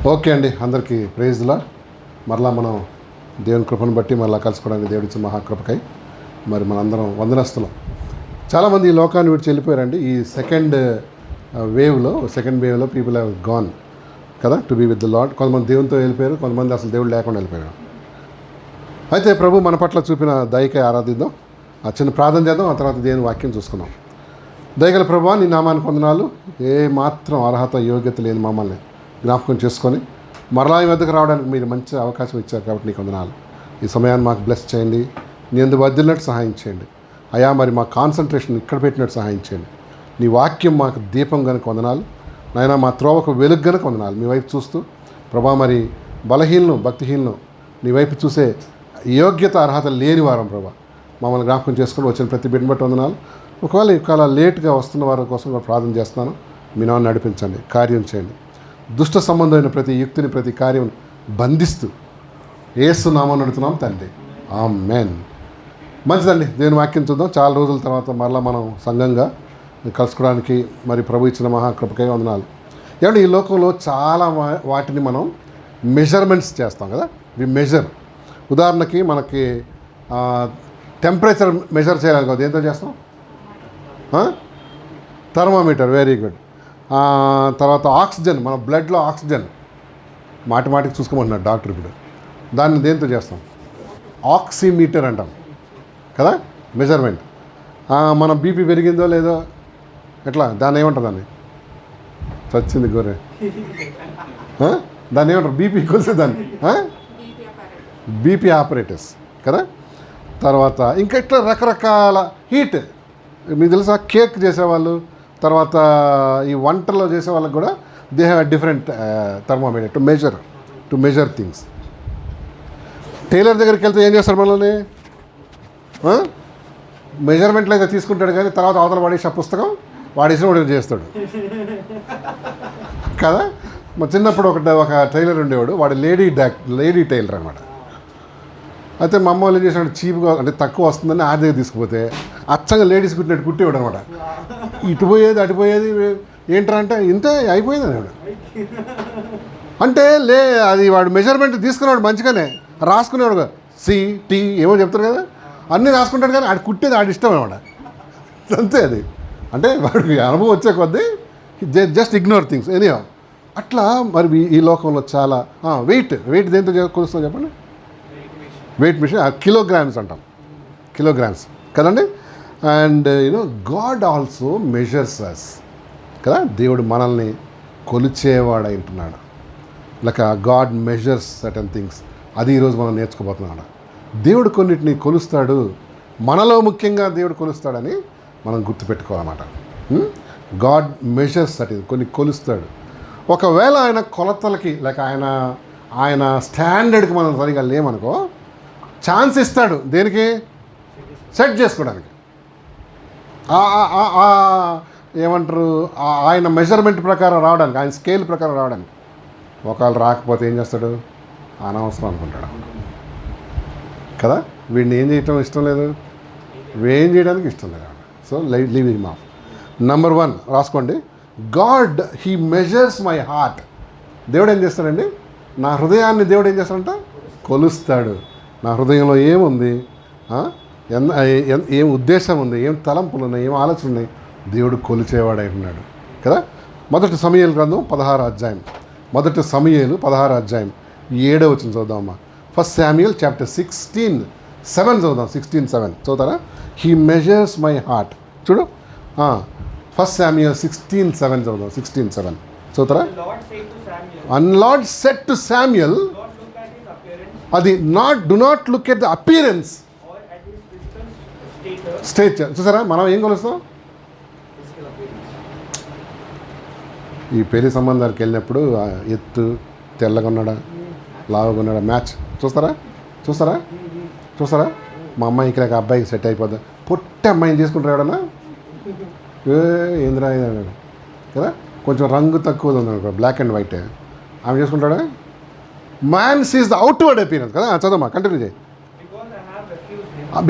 Okay అండి, అందరికీ praise the lord. మరలా మనం దేవుని కృపను బట్టి మరలా కలుసుకోవడానికి దేవుడిచ్చిన మహాకృపకై మరి మనందరం వందనస్తులం. చాలామంది ఈ లోకాన్ని విడిచి వెళ్ళిపోయారండి. ఈ సెకండ్ వేవ్లో పీపుల్ హ్యావ్ గాన్ కదా to be with the lord. కొంతమంది దేవునితో వెళ్ళిపోయారు, కొంతమంది అసలు దేవుడు లేకుండా వెళ్ళిపోయారు. అయితే ప్రభు మన పట్ల చూపిన దయకై ఆరాధిద్దాం. ఆ చిన్న ప్రార్థన చేద్దాం, ఆ తర్వాత దేవుని వాక్యం చూసుకుందాం. దయగల ప్రభువా, నీ నామానికి వందనాలు. ఏ మాత్రం అర్హత యోగ్యత లేని మమ్మల్ని జ్ఞాపకం చేసుకొని మరలా ఈ వద్దకు రావడానికి మీరు మంచి అవకాశం ఇచ్చారు కాబట్టి నీకు వందనాలు. ఈ సమయాన్ని మాకు బ్లెస్ చేయండి, నీ ఎందుకు వదిలినట్టు సహాయం చేయండి అయ్యా. మరి మా కాన్సన్ట్రేషన్ ఇక్కడ పెట్టినట్టు సహాయం చేయండి. నీ వాక్యం మాకు దీపం కనుక వందనాలు నాయన, మా త్రోవకు వెలుగు కనుక వందనాలు. మీ వైపు చూస్తూ ప్రభా, మరి బలహీనను భక్తిహీనను నీ వైపు చూసే యోగ్యత అర్హత లేని వారం ప్రభా మమ్మల్ని జ్ఞాపకం చేసుకుని వచ్చిన ప్రతి బిడ్డను బట్టి వందనాలు. ఒకవేళ ఇక్కడ లేట్గా వస్తున్న వారి కోసం కూడా ప్రార్థన చేస్తున్నాను. మీ నాన్న నడిపించండి, కార్యం చేయండి. దుష్ట సంబంధమైన ప్రతి యుక్తిని ప్రతి కార్యం బంధిస్తూ యేసు నామమున అడుగుతున్నాం తండ్రి, ఆమేన్. మంచిదండి, దేవుని వాక్యం చూద్దాం. చాలా రోజుల తర్వాత మరలా మనం సంఘంగా కలుసుకోవడానికి మరి ప్రభు ఇచ్చిన మహాకృపకై వందనాలు. ఏమంటే ఈ లోకంలో చాలా వాటిని మనం మెజర్మెంట్స్ చేస్తాం కదా. వి మెజర్. ఉదాహరణకి మనకి టెంపరేచర్ మెజర్ చేయాలి కదా, దేంతో చేస్తాం? Thermometer, very good. తర్వాత ఆక్సిజన్, మన బ్లడ్లో ఆక్సిజన్ మాటికి చూసుకోమంటున్నాడు డాక్టర్. ఇప్పుడు దాన్ని దేంతో చేస్తాం? ఆక్సిమీటర్ అంటాం కదా, మెజర్మెంట్. మన బీపీ పెరిగిందో లేదో ఎట్లా, దాన్ని ఏమంటారు? దాన్ని చచ్చింది గొర్రె, దాన్ని ఏమంటారు? బీపీ కొలిసే దాన్ని బీపీ ఆపరేటర్స్ కదా. తర్వాత ఇంకా ఇట్లా రకరకాల హీట్. మీకు తెలుసా, కేక్ చేసేవాళ్ళు, తర్వాత ఈ వంటల్లో చేసే వాళ్ళకి కూడా they have different thermometer to measure things. Tailor దగ్గరికి వెళ్తే ఏం చేస్తారు? మనల్ని మెజర్మెంట్లు అయితే తీసుకుంటాడు, కానీ తర్వాత అవతల వాడేసి ఆ పుస్తకం వాడేసిన వాడు చేస్తాడు కదా. మా చిన్నప్పుడు ఒక టైలర్ ఉండేవాడు, వాడు లేడీ టైలర్ అనమాట. అయితే మా అమ్మ వాళ్ళు ఏం చేసినాడు, చీప్గా అంటే తక్కువ వస్తుందని ఆ దగ్గర తీసుకుపోతే అచ్చంగా లేడీస్ కుట్టినట్టు కుట్టేవాడు అనమాట. ఇటు పోయేది అటు పోయేది, ఏంట్రా అంటే ఇంతే అయిపోయింది అనేవాడు. అంటే అది వాడు మెజర్మెంట్ తీసుకునేవాడు, మంచిగానే రాసుకునేవాడు. సి ఏమో చెప్తారు కదా, అన్నీ రాసుకుంటాడు, కానీ ఆడు కుట్టేది ఆడి ఇష్టం అనమాట. అంతే అది. అంటే వాడికి అనుభవం వచ్చే కొద్దీ జస్ట్ ఇగ్నోర్ థింగ్స్ ఎనీహౌ. అట్లా మరి ఈ లోకంలో చాలా వెయిట్ దేంతో కొలుస్తాం చెప్పండి? Weight machine. కిలోగ్రామ్స్ అంటాం, కిలోగ్రామ్స్ కదండి. And God also measures us కదా. దేవుడు మనల్ని కొలిచేవాడు అంటున్నాడు. Like God measures certain things. అది ఈరోజు మనం నేర్చుకోబోతున్నాడు. దేవుడు కొన్నిటిని కొలుస్తాడు, మనలో ముఖ్యంగా దేవుడు కొలుస్తాడని మనం గుర్తుపెట్టుకోవాలన్నమాట. గాడ్ మెజర్స్ సర్టన్, కొన్ని కొలుస్తాడు. ఒకవేళ ఆయన కొలతలకి లేక ఆయన స్టాండర్డ్కి మనం సరిగా లేమనుకో, ఛాన్స్ ఇస్తాడు. దేనికి? సెట్ చేసుకోవడానికి. ఏమంటారు, ఆయన మెజర్మెంట్ ప్రకారం రావడానికి, ఆయన స్కేల్ ప్రకారం రావడానికి. ఒకవేళ రాకపోతే ఏం చేస్తాడు? అనవసరం అనుకుంటాడు కదా. వీడిని ఏం చేయటం ఇష్టం లేదు, ఏం చేయడానికి ఇష్టం లేదు. So leave him of. Number 1 రాసుకోండి. God he measures my heart. దేవుడు ఏం చేస్తాడండి? నా హృదయాన్ని దేవుడు ఏం చేస్తాడంట? కొలుస్తాడు. నా హృదయంలో ఏముంది, ఏం ఉద్దేశం ఉంది, ఏం తలంపులు ఉన్నాయి, ఏం ఆలోచనలు ఉన్నాయి, దేవుడు కొలిచేవాడు అంటున్నాడు కదా. మొదటి సమూయేలు గ్రంథం 16వ అధ్యాయం, మొదటి సమూయేలు 16వ అధ్యాయం 7వ వచనం చదువుదామా. ఫస్ట్ శామ్యూయల్ చాప్టర్ 16:7 చదువుదాం. 16:7 చదువుతారా? He measures my heart. చూడు, ఫస్ట్ శామ్యూయల్ 16:7 చదువుదాం. 16:7 చదువుతారా? And Lord said to Samuel, అది do not look at the appearance stature. చూసారా, మనం ఏం కొలుస్తాం? ఈ పెళ్లి సంబంధానికి వెళ్ళినప్పుడు ఎత్తు, తెల్లగా ఉన్నాడా, లావుగా ఉన్నాడా, మ్యాచ్ చూస్తారా. మా అమ్మాయికి లేక అబ్బాయికి సెట్ అయిపోద్దా, పొట్టి అమ్మాయిని చేసుకుంటారు ఎవడన్నా, ఏంద్రా కదా. కొంచెం రంగు తక్కువ ఉంది, బ్లాక్ అండ్ వైట్, ఆమె చేసుకుంటాడా? Man sees the outward appearance కదా. చదవమ్మా, కంటిన్యూ చేయి.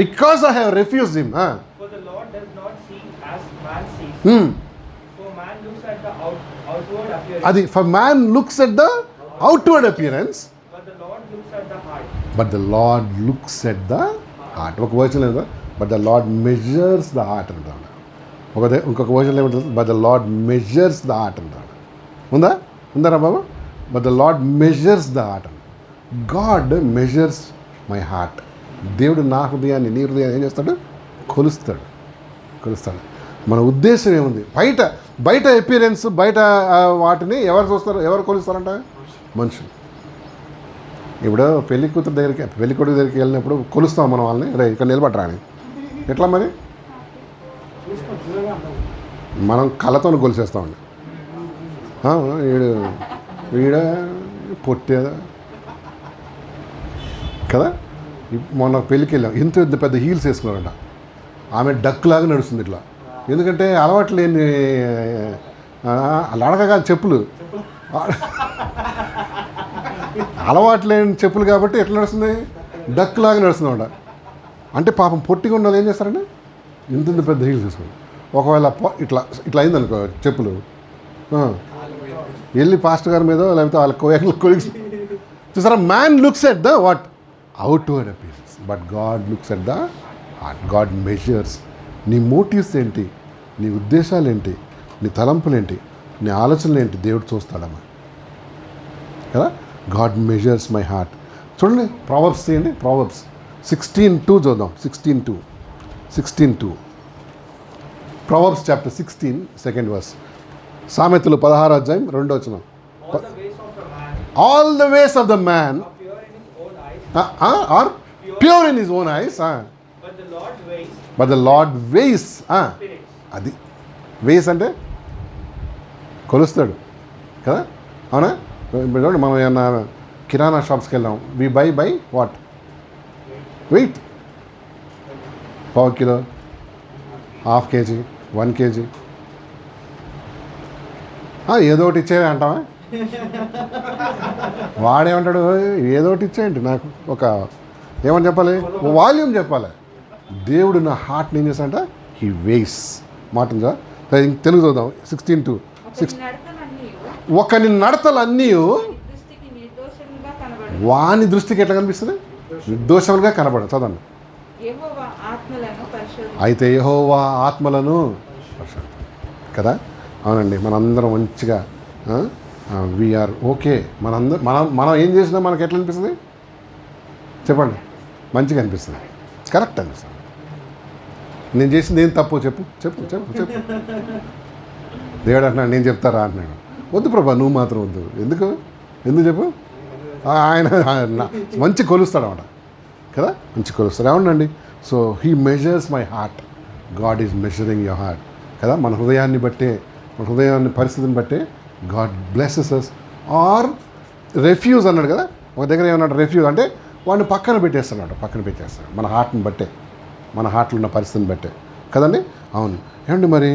Because I have refused him. అది for man looks at the outward appearance, But the Lord looks at the heart. But the Lord looks at the heart. ఒక version లేదు, but the Lord measures the heart అంటాడు. ఇంకొక వర్షన్లో ఏమంటుంది, but the Lord measures the heart అంటాడు. ఉందారా బాబు? But the Lord measures the heart అంట. God measures my heart. దేవుడు నా హృదయాన్ని, నీ హృదయాన్ని ఏం చేస్తాడు? కొలుస్తాడు. మన ఉద్దేశం ఏముంది? బయట అపియరెన్స్, బయట వాటిని ఎవరు చూస్తారు, ఎవరు కొలుస్తారంట? మనుషులు. ఇప్పుడు పెళ్లి కొడుకు దగ్గరికి వెళ్ళినప్పుడు కొలుస్తాం మనం వాళ్ళని, రే ఇక్కడ నిలబడరా అని. ఎట్లా మరి? మనం కళ్ళతో కొలిసేస్తామండి. వీడ పొట్టేదా కదా. మొన్న పెళ్ళికి వెళ్ళాం, ఇంత పెద్ద హీల్స్ వేసుకున్నారంట. ఆమె డక్కులాగా నడుస్తుంది ఇట్లా. ఎందుకంటే అలవాటు లేని అడగగా చెప్పులు, అలవాటు లేని చెప్పులు కాబట్టి ఎట్లా నడుస్తుంది? డక్కులాగా నడుస్తుందన్నమాట. అంటే పాపం పొట్టిగా ఉన్న వాళ్ళు ఏం చేస్తారంటే ఇంత పెద్ద హీల్స్ వేసుకోండి. ఒకవేళ ఇట్లా అయిందనుకో చెప్పులు, వెళ్ళి పాస్టర్ గారి మీద లేకపోతే వాళ్ళ కొలీగ్స్ చూసారా. Man looks at the what? Outward appearance, but God looks at the heart. God measures. నీ మోటివ్స్ ఏంటి, నీ ఉద్దేశాలు ఏంటి, నీ తలంపులు ఏంటి, నీ ఆలోచనలు ఏంటి, దేవుడు చూస్తాడమ్మా కదా. God measures my heart. చూడండి ప్రావర్బ్స్ తీయండి. ప్రావర్బ్స్ 16:2 చూద్దాం. 16:2 ప్రావర్బ్స్ చాప్టర్ 16 2nd verse. సామెతలు 16వ అధ్యాయం 2వ వచనం. All the ways of the man all the ways of the man are pure in his own eyes. Are pure in his own eyes, But the Lord weighs spirits. spirits. అది వేస్ అంటే కొలుస్తాడు కదా. అవునా? ఇప్పుడు చూడండి, మనం ఏమన్నా కిరాణా షాప్స్కి వెళ్ళాం, వి బై వాట్? వెయిట్. పావు కిలో, హాఫ్ కేజీ, 1 kg, ఏదో ఒకటి ఇచ్చే అంటావా? వాడేమంటాడు? ఏదో ఒకటి ఇచ్చేయండి నాకు, ఒక ఏమని చెప్పాలి, వాల్యూమ్ చెప్పాలి. దేవుడు నా హార్ట్ని ఏం చేస్తాడంట? హీ వేస్. మాట ఉందా? తెలుగు చూద్దాం. 16:2. ఒకని నడతలన్నీ వాని దృష్టికి ఎట్లా కనిపిస్తుంది? నిర్దోషములుగా కనబడదు. చదవండి. అయితే యెహోవా ఆత్మలను కదా. అవునండి, మనందరం మంచిగా వీఆర్ ఓకే. మనం ఏం చేసినా మనకి ఎట్లా అనిపిస్తుంది చెప్పండి? మంచిగా అనిపిస్తుంది, కరెక్ట్ అనిపిస్తుంది. నేను చేసింది ఏం తప్పు చెప్పు చెప్పు చెప్పు చెప్పు. దేవుడు అంటున్నాడు, నేను చెప్తారా అంటున్నాడు. వద్దు ప్రభా, నువ్వు మాత్రం వద్దు. ఎందుకు చెప్పు? ఆయన మంచి కొలుస్తాడు అన్నమాట కదా, మంచి కొలుస్తాడు. ఏమనండి? So he measures my heart. God is measuring your heart కదా. మన హృదయాన్ని బట్టే, మన హృదయాన్ని పరిస్థితిని బట్టే God blesses us or refuse అన్నాడు కదా. ఒక దగ్గర ఏమన్నాడు? రెఫ్యూజ్ అంటే వాడిని పక్కన పెట్టేస్తాడు. మన హార్ట్ని బట్టే, మన హార్ట్లో ఉన్న పరిస్థితిని బట్టే కదండి. అవును. ఏమండి మరి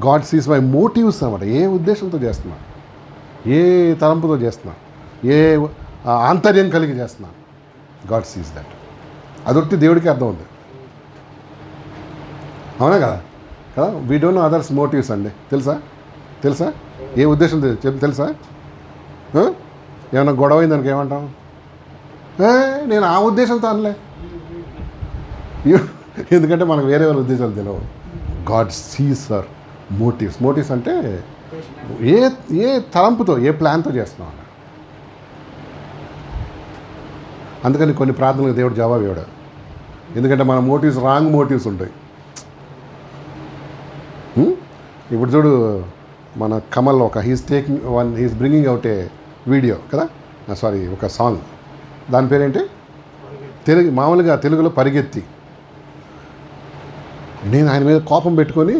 గాడ్ సీస్ మై మోటివ్స్ అన్నమాట. ఏ ఉద్దేశంతో చేస్తున్నా, ఏ తలంపుతో చేస్తున్నా, ఏ ఆంతర్యం కలిగి చేస్తున్నా, గాడ్ సీస్ దట్. అదొట్టి దేవుడికి అర్థం ఉంది. అవునా కదా కదా. We don't know others motives అండి. తెలుసా ఏ ఉద్దేశంతో చెప్పి తెలుసా? ఏమన్నా గొడవ అయిందానికి ఏమంటాం? నేను ఆ ఉద్దేశంతో అనలే. ఎందుకంటే మనకు వేరే వాళ్ళ ఉద్దేశాలు తెలియవు. గాడ్ సీస్ అవర్ మోటివ్స్ అంటే ఏ తలంపుతో, ఏ ప్లాన్తో చేస్తున్నాం అన్న. అందుకని కొన్ని ప్రార్థనలకు దేవుడు జవాబు ఇవ్వడు. ఎందుకంటే మన మోటివ్స్ రాంగ్ మోటివ్స్ ఉంటాయి. ఇప్పుడు చూడు, మన కమల్ హీస్ బ్రింగింగ్ అవుట్ ఏ వీడియో కదా, సారీ ఒక సాంగ్. దాని పేరేంటి? మామూలుగా తెలుగులో పరిగెత్తి. నేను ఆయన మీద కోపం పెట్టుకొని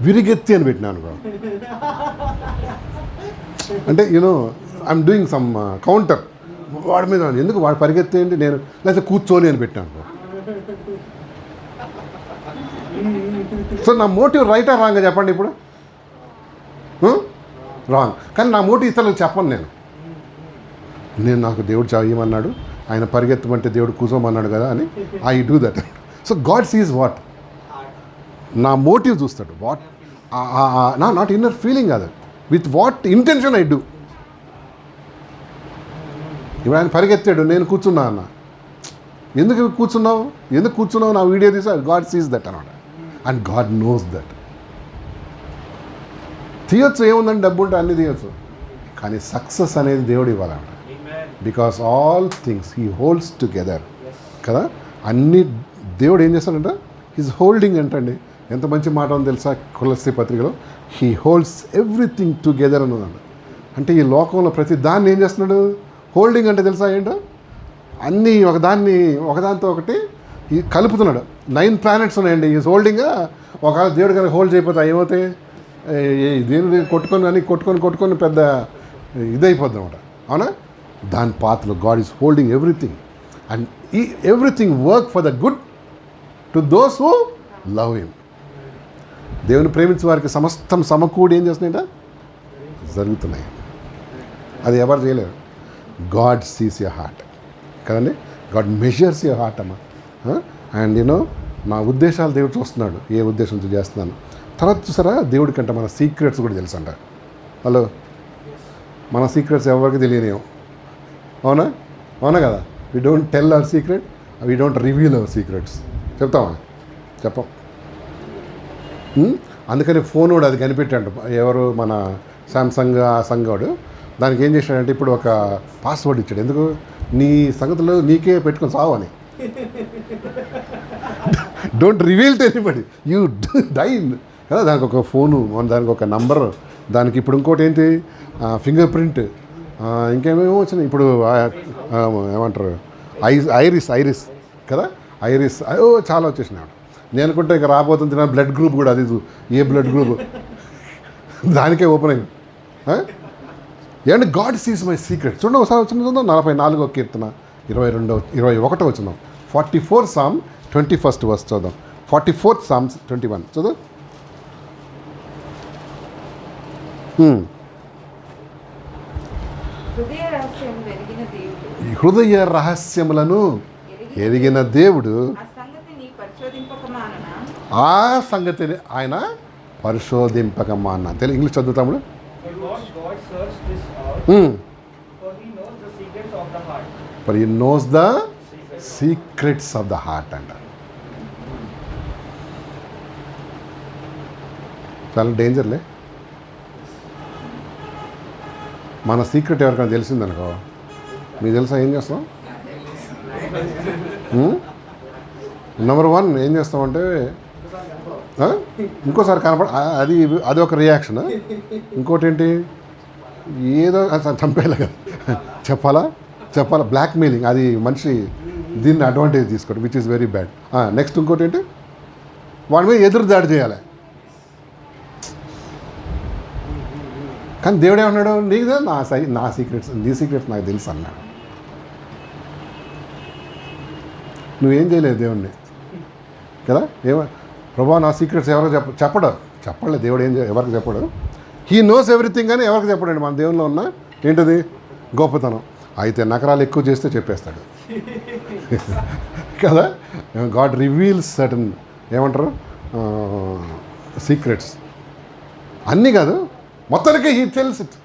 విరిగెత్తి అని పెట్టినాను. అంటే ఐఎమ్ డూయింగ్ సమ్ కౌంటర్ వాడి మీద. ఎందుకు వాడు పరిగెత్తి ఏంటి, నేను లేకపోతే కూర్చొని అని పెట్టినాను. సో నా మోటివ్ రైటా రాంగా చెప్పండి ఇప్పుడు? రాంగ్. కానీ నా మోటివ్ ఇతరులకు చెప్పను. నేను నాకు దేవుడు చేయమన్నాడు, ఆయన పరిగెత్తమంటే దేవుడు కూర్చోమన్నాడు కదా అని I do that. So God seize what? నా మోటివ్ చూస్తాడు. వాట్ నాట్ ఇన్నర్ ఫీలింగ్, అది with what intention I do. ఇప్పుడు ఆయన పరిగెత్తాడు, నేను కూర్చున్నా అన్న. ఎందుకు కూర్చున్నావు నా వీడియో తీసా, గాడ్ సీస్ దట్ అనమాట. And God knows that. తీయొచ్చు, ఏముందని డబ్బు ఉంటే అన్నీ తీయొచ్చు, కానీ సక్సెస్ అనేది దేవుడు ఇవ్వాలన్నమాట. Because all things he holds together కదా. అన్ని దేవుడు ఏం చేస్తాడంట, హీస్ హోల్డింగ్ అంటండి. ఎంత మంచి మాట ఉందో తెలుసా కొలస్సీ పత్రికలో, హీ హోల్డ్స్ ఎవ్రీథింగ్ టుగెదర్ అన్నదంట. అంటే ఈ లోకంలో ప్రతి దాన్ని ఏం చేస్తున్నాడు, హోల్డింగ్ అంటే తెలుసా ఏంటో, అన్నీ ఒకదాంతో ఒకటి ఈ కలుపుతున్నాడు. 9 ప్లానెట్స్ ఉన్నాయండి, ఈజ్ హోల్డింగ్గా. ఒకవేళ దేవుడు కనుక హోల్డ్ చేయకపోతే ఏమవుతాయి, దేవుడు కొట్టుకొని పెద్ద ఇదైపోద్ది అనమాట. అవునా, దాని పాత్రలో God is holding everything. And ఈ everything work for the good to those who love him. దేవుని ప్రేమించే వారికి సమస్తం సమకూడి ఏం చేస్తున్నాయంట, జరుగుతున్నాయి. అది ఎవరు చేయలేరు. గాడ్ సీస్ యువర్ హార్ట్ కదండి, గాడ్ మెజర్స్ యువర్ హార్ట్ అమ్మా. అండ్ నా ఉద్దేశాలు దేవుడు చూస్తున్నాడు, ఏ ఉద్దేశంతో చేస్తున్నాను. తర్వాత చూసారా, దేవుడి కంటే మన సీక్రెట్స్ కూడా తెలుసు అంట. హలో, మన సీక్రెట్స్ ఎవరికి తెలియనివ్వం. అవునా కదా. We don't tell our secret, we don't reveal our secrets. చెప్పం. అందుకని ఫోన్ కూడా అది కనిపెట్టాడు ఎవరు, మన శాంసంగ్ ఆ సంఘాడు. దానికి ఏం చేశాడంటే ఇప్పుడు ఒక పాస్వర్డ్ ఇచ్చాడు. ఎందుకు, నీ సంగతులు నీకే పెట్టుకొని సావు అని. Don't reveal to anybody, you die కదా. దానికి ఒక ఫోను, దానికి ఒక నంబర్, దానికి ఇప్పుడు ఇంకోటి ఏంటి, ఫింగర్ ప్రింట్, ఇంకేమేమో వచ్చినాయి ఇప్పుడు. ఏమంటారు, ఐరిస్ కదా, ఐరిస్ చాలా వచ్చేసినాడు. నేను అనుకుంటే ఇక రాబోతుంది నా బ్లడ్ గ్రూప్ కూడా, అది ఏ బ్లడ్ గ్రూప్ దానికే ఓపెన్ అయింది. ఏమంటే గాడ్ సీస్ మై సీక్రెట్. చూడండి ఒకసారి వచ్చిన చూద్దాం, 44వ కీర్తన 21వ వచ్చినాం. 44 Psalm 21st verse చూద్దాం. 44th Psalm 21 చూద్దాం. హృదయ రహస్యములను ఎరిగిన దేవుడు ఆ సంగతిని ఆయన పరిశోధింపకమాన్న. తెలుగు ఇంగ్లీష్ చదువుతాము. For he knows the secrets of the heart అంట. చాలా డేంజర్లే. మన సీక్రెట్ ఎవరికైనా తెలిసిందనుకో, మీకు తెలుసా ఏం చేస్తాం? నెంబర్ 1 ఏం చేస్తామంటే ఇంకోసారి అది ఒక రియాక్షన్. ఇంకోటి ఏంటి, ఏదో చంపేయాలి కదా, చెప్పాలా బ్లాక్మెయిలింగ్. అది మనిషి దీన్ని అడ్వాంటేజ్ తీసుకోవడం, which is very bad. Next ఇంకోటి ఏంటి, వాడి మీద ఎదురు దాడి చేయాలి. కానీ దేవుడు ఏమన్నాడు, నీకుదా నా సీక్రెట్స్, నీ సీక్రెట్స్ నాకు తెలుసు అన్నాడు. నువ్వేం చేయలేదు దేవుణ్ణి కదా. ప్రభా నా సీక్రెట్స్ ఎవరో చెప్పలే దేవుడు. ఎవరికి చెప్పడు. హీ నోస్ ఎవ్రీథింగ్ అని ఎవరికి చెప్పడండి. మన దేవునిలో ఉన్న ఏంటిది గొప్పతనం. అయితే నకరాలు ఎక్కువ చేస్తే చెప్పేస్తాడు కదా. గాడ్ రివీల్స్ సర్టన్ ఏమంటారు సీక్రెట్స్. అన్నీ కాదు, మొత్తానికి he tells it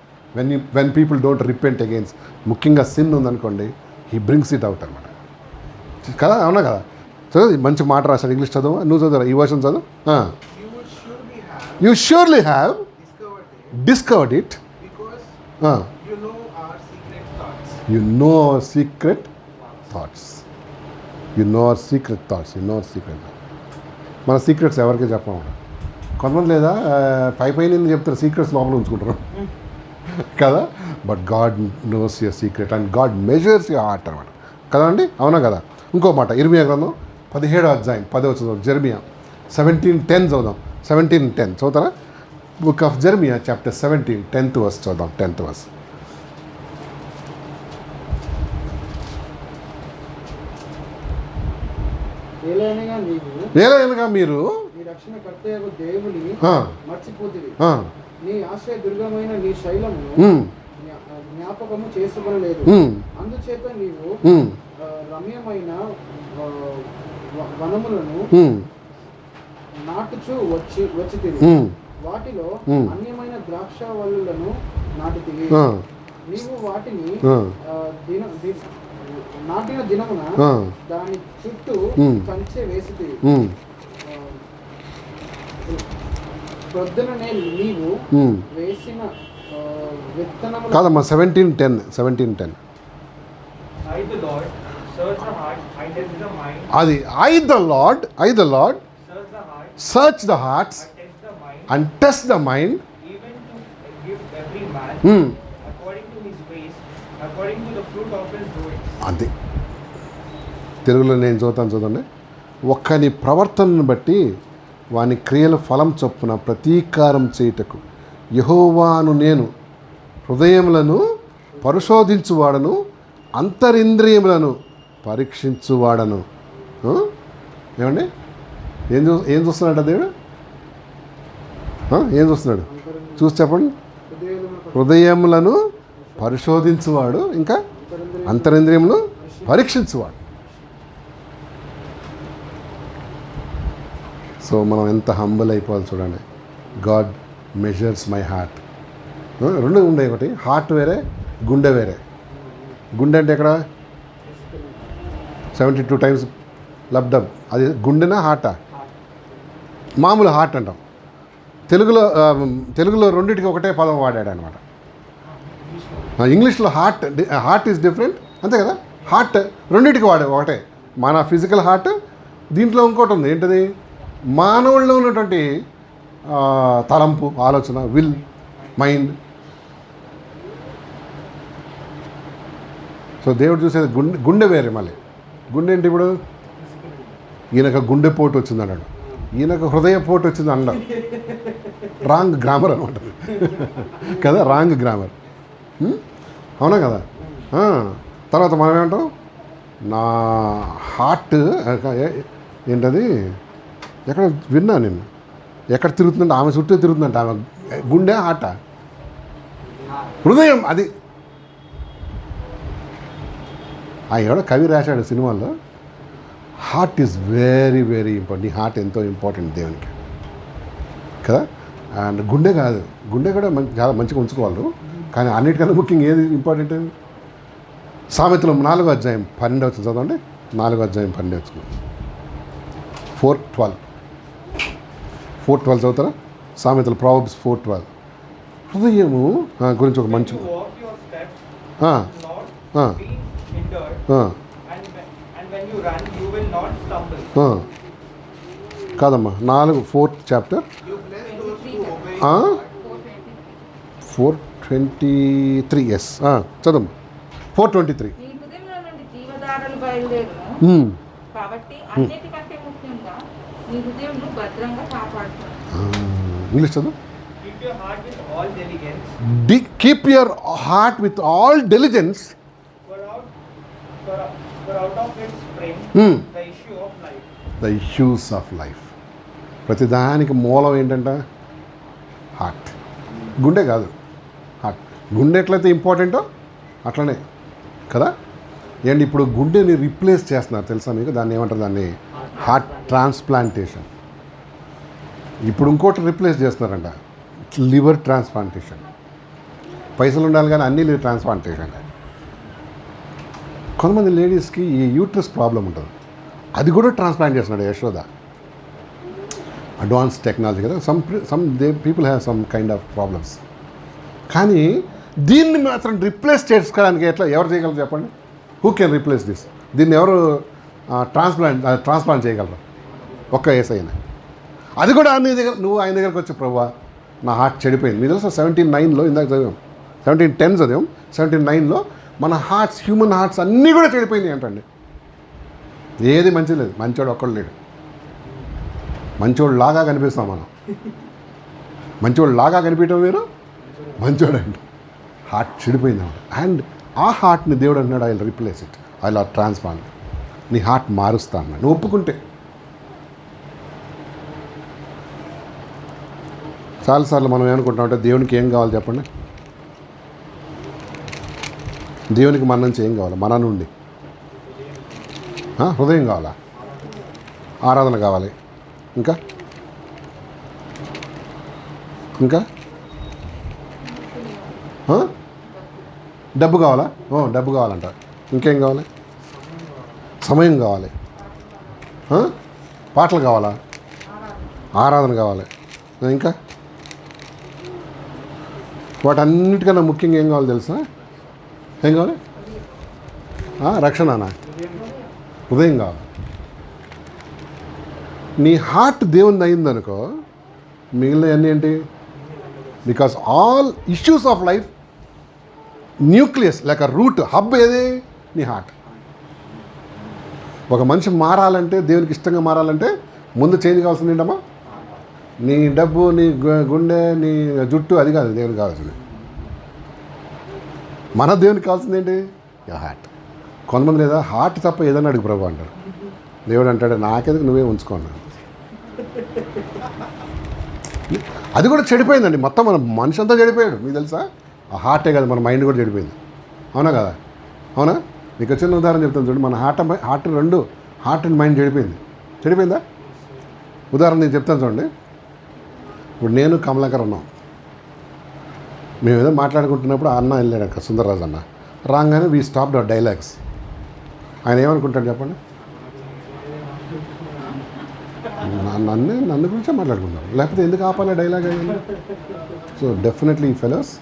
when people don't repent against. ముఖ్యంగా సిన్ ఉందనుకోండి, హీ బ్రింగ్స్ ఇట్ అవుట్ అనమాట కదా. అవునా కదా. చదువు, మంచి మాట రాశాడు. ఇంగ్లీష్ చదువు, నువ్వు చదువు, ఈ వర్షన్ చదువు. You surely have discovered it you know our secret thoughts. మన సీక్రెట్స్ ఎవరికి చెప్పము. కొంతమంది లేదా పై చెప్తారు, సీక్రెట్స్ లోపల ఉంచుకుంటారు కదా. But God knows your secret and God measures your heart అనమాట కదండి. అవునా కదా. ఇంకో మాట, ఇర్మియా గ్రంథం 17వ అధ్యాయం 10వ చదువు. జెర్మియా 17:10 చదువుదాం. 17:10 చదువుతారా? Book of Jeremiah chapter 17 10th verse చదువుదాం. 10th verse. ఏలైనగా మీరు నీ ఆశ్రయ దుర్గమైన నీ శైలమును జ్ఞాపకము చేసుకోలేదు. అందుచేత నీవు రమ్యమైన వనములను నాటుచు వచ్చితివి. వాటిలో అన్యమైన ద్రాక్ష వల్లులను నాటితివి. నీవు వాటిని ఆ. నాటిన దినమున ఆ. దాని చుట్టూ కంచె వేసి ప్రొద్దుననే నీవు వేసిన విత్తనము కాదమ్మా 17:10 I, the Lord, search the heart, I test the mind, అది I the lord search the heart, search the hearts I test the mind, and test the mind. even to give every man according to his ways, according to the fruit of his doings. అది తెలుగులో నేను చూడండి. ఒక్కని ప్రవర్తనను బట్టి వాని క్రియల ఫలం చొప్పున ప్రతీకారం చేయుటకు యెహోవాను నేను హృదయములను పరిశోధించువాడను, అంతరింద్రియములను పరీక్షించువాడను. ఏమండి ఏం చూస్తున్నాడు దేవుడు? ఏం చూస్తున్నాడు చూసి చెప్పండి. హృదయములను పరిశోధించువాడు, ఇంకా అంతరింద్రియములు పరీక్షించువాడు. సో మనం ఎంత హంబల్ అయిపోవాలి చూడండి. God measures my heart. రెండు ఉండే, ఒకటి హార్ట్ వేరే, గుండె వేరే. గుండె అంటే ఎక్కడ 72 టైమ్స్ లబ్డబ్, అది గుండెనా హార్టా? మామూలు హార్ట్ అంటాం. తెలుగులో రెండింటికి ఒకటే పదం వాడాడు అనమాట. ఇంగ్లీష్లో హార్ట్ ఈజ్ డిఫరెంట్, అంతే కదా. హార్ట్ రెండింటికి ఒకటే. మన ఫిజికల్ హార్ట్, దీంట్లో ఇంకోటి ఉంది. ఏంటిది? మానవుల్లో ఉన్నటువంటి తలంపు, ఆలోచన, విల్, మైండ్. సో దేవుడు చూసేది గుండె వేరే. మళ్ళీ గుండె ఏంటి? ఇప్పుడు ఈయనకు గుండె పోటు వచ్చింది అన్నాడు, ఈయనకు హృదయ పోటు వచ్చింది అన్నాడు. రాంగ్ గ్రామర్ అనమాట కదా, రాంగ్ గ్రామర్. అవునా కదా? తర్వాత మనం ఏమంటాం? నా హార్ట్ ఏంటది? ఎక్కడ విన్నా నేను, ఎక్కడ తిరుగుతుందంటే ఆమె చుట్టూ తిరుగుతుందంట. ఆమె గుండె హార్ట, హృదయం. అది ఎవడో కవి రాశాడు సినిమాల్లో, heart is very very important. నీ హార్ట్ ఎంతో ఇంపార్టెంట్ దేవునికి కదా. అండ్ గుండె కాదు, గుండె కూడా చాలా మంచిగా ఉంచుకోవాలి. కానీ అన్నిటికన్నా ముఖ్యంగా ఏది ఇంపార్టెంట్? సామెతలు 4వ అధ్యాయం 12 చదవండి. 4వ అధ్యాయం 12 4:12 చదువుతారా? సామెతలు, ప్రావర్బ్స్ 4:12. హృదయము గురించి ఒక మంచి You walk your steps, not be hindered, and when you run, you will not stumble. కాదమ్మా 4th chapter You bless those who obey your 4:23. Yes చదమ్మా. 4:23. నీ హృదయంలో నుండి జీవధారలు బయలుదేరును కాబట్టి అన్నిటికంటే ముఖ్యంగా నీ హృదయంను భద్రంగా కాపాడుతుంది. ఇంగ్లీష్ చదువు. Keep your heart with all diligence, keep your heart with all diligence, for out of it spring the issue of life. The issues of life. ప్రతిదానికి మూలం ఏంటంట? హార్ట్. గుండె కాదు, హార్ట్. గుండె ఎట్లయితే ఇంపార్టెంటో అట్లనే కదా. ఏంటి ఇప్పుడు గుండెని రీప్లేస్ చేస్తున్నారు తెలుసా మీకు? దాన్ని ఏమంటారు? దాన్ని హార్ట్ ట్రాన్స్ప్లాంటేషన్. ఇప్పుడు ఇంకోటి రీప్లేస్ చేస్తున్నారంట, లివర్ ట్రాన్స్ప్లాంటేషన్. పైసలు ఉండాలి కానీ అన్ని లివర్ ట్రాన్స్ప్లాంటేషన్. కొంతమంది లేడీస్కి ఈ యూట్రస్ ప్రాబ్లం ఉంటుంది, అది కూడా ట్రాన్స్ప్లాంట్ చేస్తున్నాడు యశోద. అడ్వాన్స్ టెక్నాలజీ కదా. Some people have some kind of problems. కానీ దీన్ని మాత్రం రిప్లేస్ చేసుకోవడానికి ఎవరు చేయగలరు చెప్పండి? Who can replace this? దీన్ని ఎవరు ట్రాన్స్ప్లాంట్ చేయగలరు? ఒక్క ఏసైనా. అది కూడా ఆయన దగ్గర, నువ్వు ఆయన దగ్గరకు వచ్చి, ప్రభువా నా హార్ట్ చెడిపోయింది. మీ తెలుసు 17:9లో ఇందాక చదివాం, 17:10 చదివాం. 17:9లో మన హార్ట్స్, హ్యూమన్ హార్ట్స్ అన్నీ కూడా చెడిపోయింది అంటండి. ఏది మంచి లేదు, మంచోడు ఒక్కడు లేడు. మంచోడు లాగా కనిపిస్తాం మనం. మంచోడు లాగా కనిపించడం వేరు, మంచోడు అండి. హార్ట్ చెడిపోయింది అన్నమాట. అండ్ ఆ హార్ట్ని దేవుడు అంటున్నాడు, I will replace it, I will transplant. నీ హార్ట్ మారుస్తా అన్నాడు నువ్వు ఒప్పుకుంటే. చాలాసార్లు మనం ఏమనుకుంటామంటే దేవునికి ఏం కావాలి చెప్పండి? దేవునికి మన నుంచి ఏం కావాలి? మన నుండి హృదయం కావాలా, ఆరాధన కావాలి, ఇంకా ఇంకా డబ్బు కావాలా? డబ్బు కావాలంట. ఇంకేం కావాలి? సమయం కావాలి. పాటలు కావాలా? ఆరాధన కావాలి. ఇంకా వాటన్నిటికన్నా ముఖ్యంగా ఏం కావాలి తెలుసా? ఏం కావాలి? రక్షణనా? హృదయం కావాలి. నీ హార్ట్ దేవుని అయిందనుకో, మిగిలిన అన్నీ ఏంటి? Because all issues of life nucleus like root hub ఏది? నీ హార్ట్. ఒక మనిషి మారాలంటే, దేవునికి ఇష్టంగా మారాలంటే ముందు చేంజ్ కావాల్సింది ఏంటమ్మా? నీ డబ్బు, నీ గుండె, నీ జుట్టు, అది కాదు దేవునికి కావాల్సింది. మన దేవునికి కావాల్సింది ఏంటి? హార్ట్. కొంతమంది లేదా హార్ట్ తప్ప ఏదైనా అడుగు ప్రభు అంటారు. దేవుడు అంటాడు నాకెందుకు, నువ్వే ఉంచుకున్నాను. అది కూడా చెడిపోయిందండి. మొత్తం మన మనిషి అంతా చెడిపోయాడు. మీకు తెలుసా? ఆ హార్టే కాదు, మన మైండ్ కూడా చెడిపోయింది. అవునా కదా? అవునా? మీకు చిన్న ఉదాహరణ చెప్తాను చూడండి. మన హార్ట్ రెండు, హార్ట్ అండ్ మైండ్ చెడిపోయిందా? ఉదాహరణ నేను చెప్తాను చూడండి. ఇప్పుడు నేను కమలాకర్ ఉన్నాం. మేము ఏదో మాట్లాడుకుంటున్నప్పుడు అన్న వెళ్ళాడు అక్కడ, సుందర్రాజు అన్న రాగానే వీ స్టాప్డ్ అవర్ డైలాగ్స్. ఆయన ఏమనుకుంటాడు చెప్పండి? నన్ను గురించే మాట్లాడుకుంటాం, లేకపోతే ఎందుకు ఆపాలి డైలాగ్ అయ్యింది? సో డెఫినెట్లీ ఈ ఫెలోస్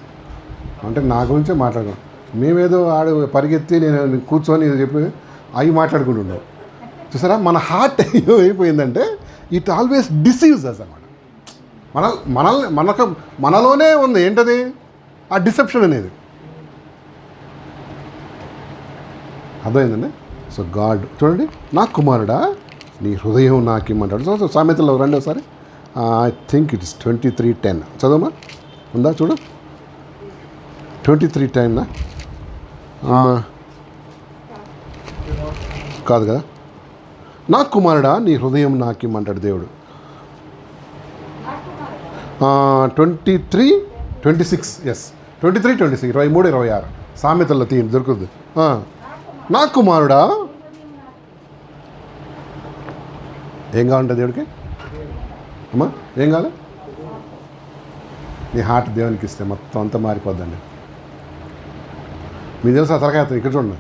అంటే నా గురించే మాట్లాడుకున్నాం. మేమేదో ఆడు పరిగెత్తి నేను కూర్చొని ఇది చెప్పి అవి మాట్లాడుకుంటున్నాం. చూసారా? మన హార్ట్ ఏమైపోయిందంటే ఇట్ ఆల్వేస్ డిసీవ్స్ అస్ అన్నమాట. మనలోనే ఉంది ఏంటది? ఆ డిసెప్షన్ అనేది. అర్థమైందండి? సో గాడ్ చూడండి, నా కుమారుడా నీ హృదయం నాకు ఇమ్మంటాడు. సో సామెతలో రెండోసారి ఐ థింక్ ఇట్ ఇస్ 23:10 చదవమా? ఉందా చూడు. 23:10 కాదు కదా? నా కుమారుడా నీ హృదయం నాకు ఇమ్మంటాడు దేవుడు. 23:26 ఎస్ 23:26 23, 26 సామెతల్లో తీయండి దొరుకుతుంది. నా కుమారుడా ఏం కావాలంటే దేవుడికి అమ్మా? ఏం కావాలి? నీ హార్ట్ దేవునికి ఇస్తే మొత్తం అంతా మారిపోద్దండి. మీకు తెలుసా తరగతి ఇక్కడ చూడండి.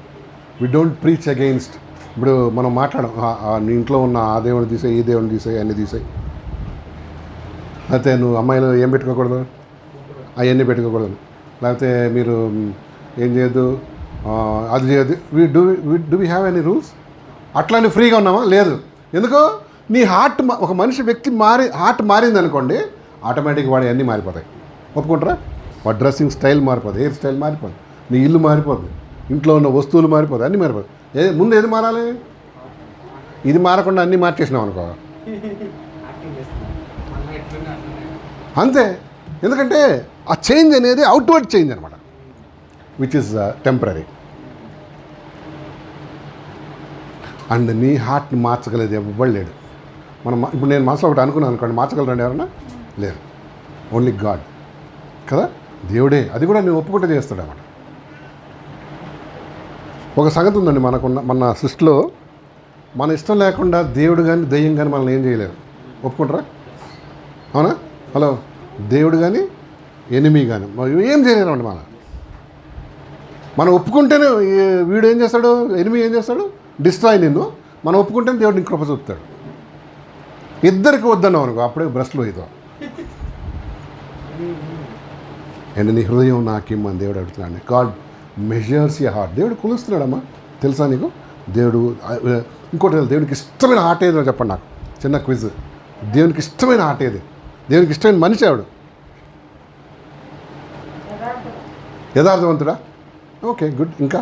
We don't preach against. ఇప్పుడు మనం మాట్లాడం నీ ఇంట్లో ఉన్న ఆ దేవుని తీసేయి, ఈ దేవుని తీసేయి, అన్నీ తీసేయి. అయితే నువ్వు అమ్మాయిలు ఏం పెట్టుకోకూడదు, అవన్నీ పెట్టుకోకూడదు. లేకపోతే మీరు ఏం చేయొద్దు, అది చేయొద్దు. Do we have any rules? అట్లానే ఫ్రీగా ఉన్నామా? లేదు. ఎందుకు? నీ హార్ట్ ఒక మనిషి వ్యక్తి హార్ట్ మారింది అనుకోండి, ఆటోమేటిక్గా వాడి అన్నీ మారిపోతాయి. ఒప్పుకుంటారా? వాడి డ్రెస్సింగ్ స్టైల్ మారిపోతుంది, హెయిర్ స్టైల్ మారిపోతుంది, నీ ఇల్లు మారిపోతుంది, ఇంట్లో ఉన్న వస్తువులు మారిపోతాయి, అన్నీ మారిపోతాయి. ముందు ఏది మారాలి? ఇది మారకుండా అన్నీ మార్చేసినాం అనుకో అంతే. ఎందుకంటే ఆ చేంజ్ అనేది అవుట్వర్డ్ చేంజ్ అనమాట, విచ్ ఇస్ టెంపరీ. అండ్ నీ హార్ట్ని మార్చగలేదు ఎవ్వడు లేడు. ఇప్పుడు నేను మనసులో ఒకటి అనుకున్నాను అనుకోండి, మార్చగలరండి ఎవరన్నా? లేరు. ఓన్లీ గాడ్ కదా, దేవుడే. అది కూడా నేను ఒప్పుకుంటే చేస్తాడు అన్నమాట. ఒక సంగతి ఉందండి మన సృష్టిలో, మన ఇష్టం లేకుండా దేవుడు కానీ దెయ్యం కానీ మనల్ని ఏం చేయలేరు. ఒప్పుకుంటారా? అవునా? హలో, దేవుడు కానీ ఎనిమీ కానీ ఏం చేయలేరు అండి. మనం ఒప్పుకుంటేనే వీడు ఏం చేస్తాడు, ఎనిమీ ఏం చేస్తాడు, డిస్ట్రాయ్ నిన్ను. మనం ఒప్పుకుంటేనే దేవుడు నీకు కృప చూపుతాడు. ఇద్దరికి వద్దన్నావు అనుకో, అప్పుడే బ్రష్లో ఇదో అండ్ నీ హృదయం నాకిమ్మని దేవుడు అడుగుతున్నాడు. God measures your heart. దేవుడు కొలుస్తున్నాడమ్మా, తెలుసా నీకు? దేవుడు ఇంకోటి దేవునికి ఇష్టమైన హార్ట్ ఏదో చెప్పండి నాకు, చిన్న క్విజ్. దేవునికి ఇష్టమైన హార్ట్ ఏది? దేవునికి ఇష్టమైన మనిషి ఆవిడ యథార్థవంతుడా? Okay, good. ఇంకా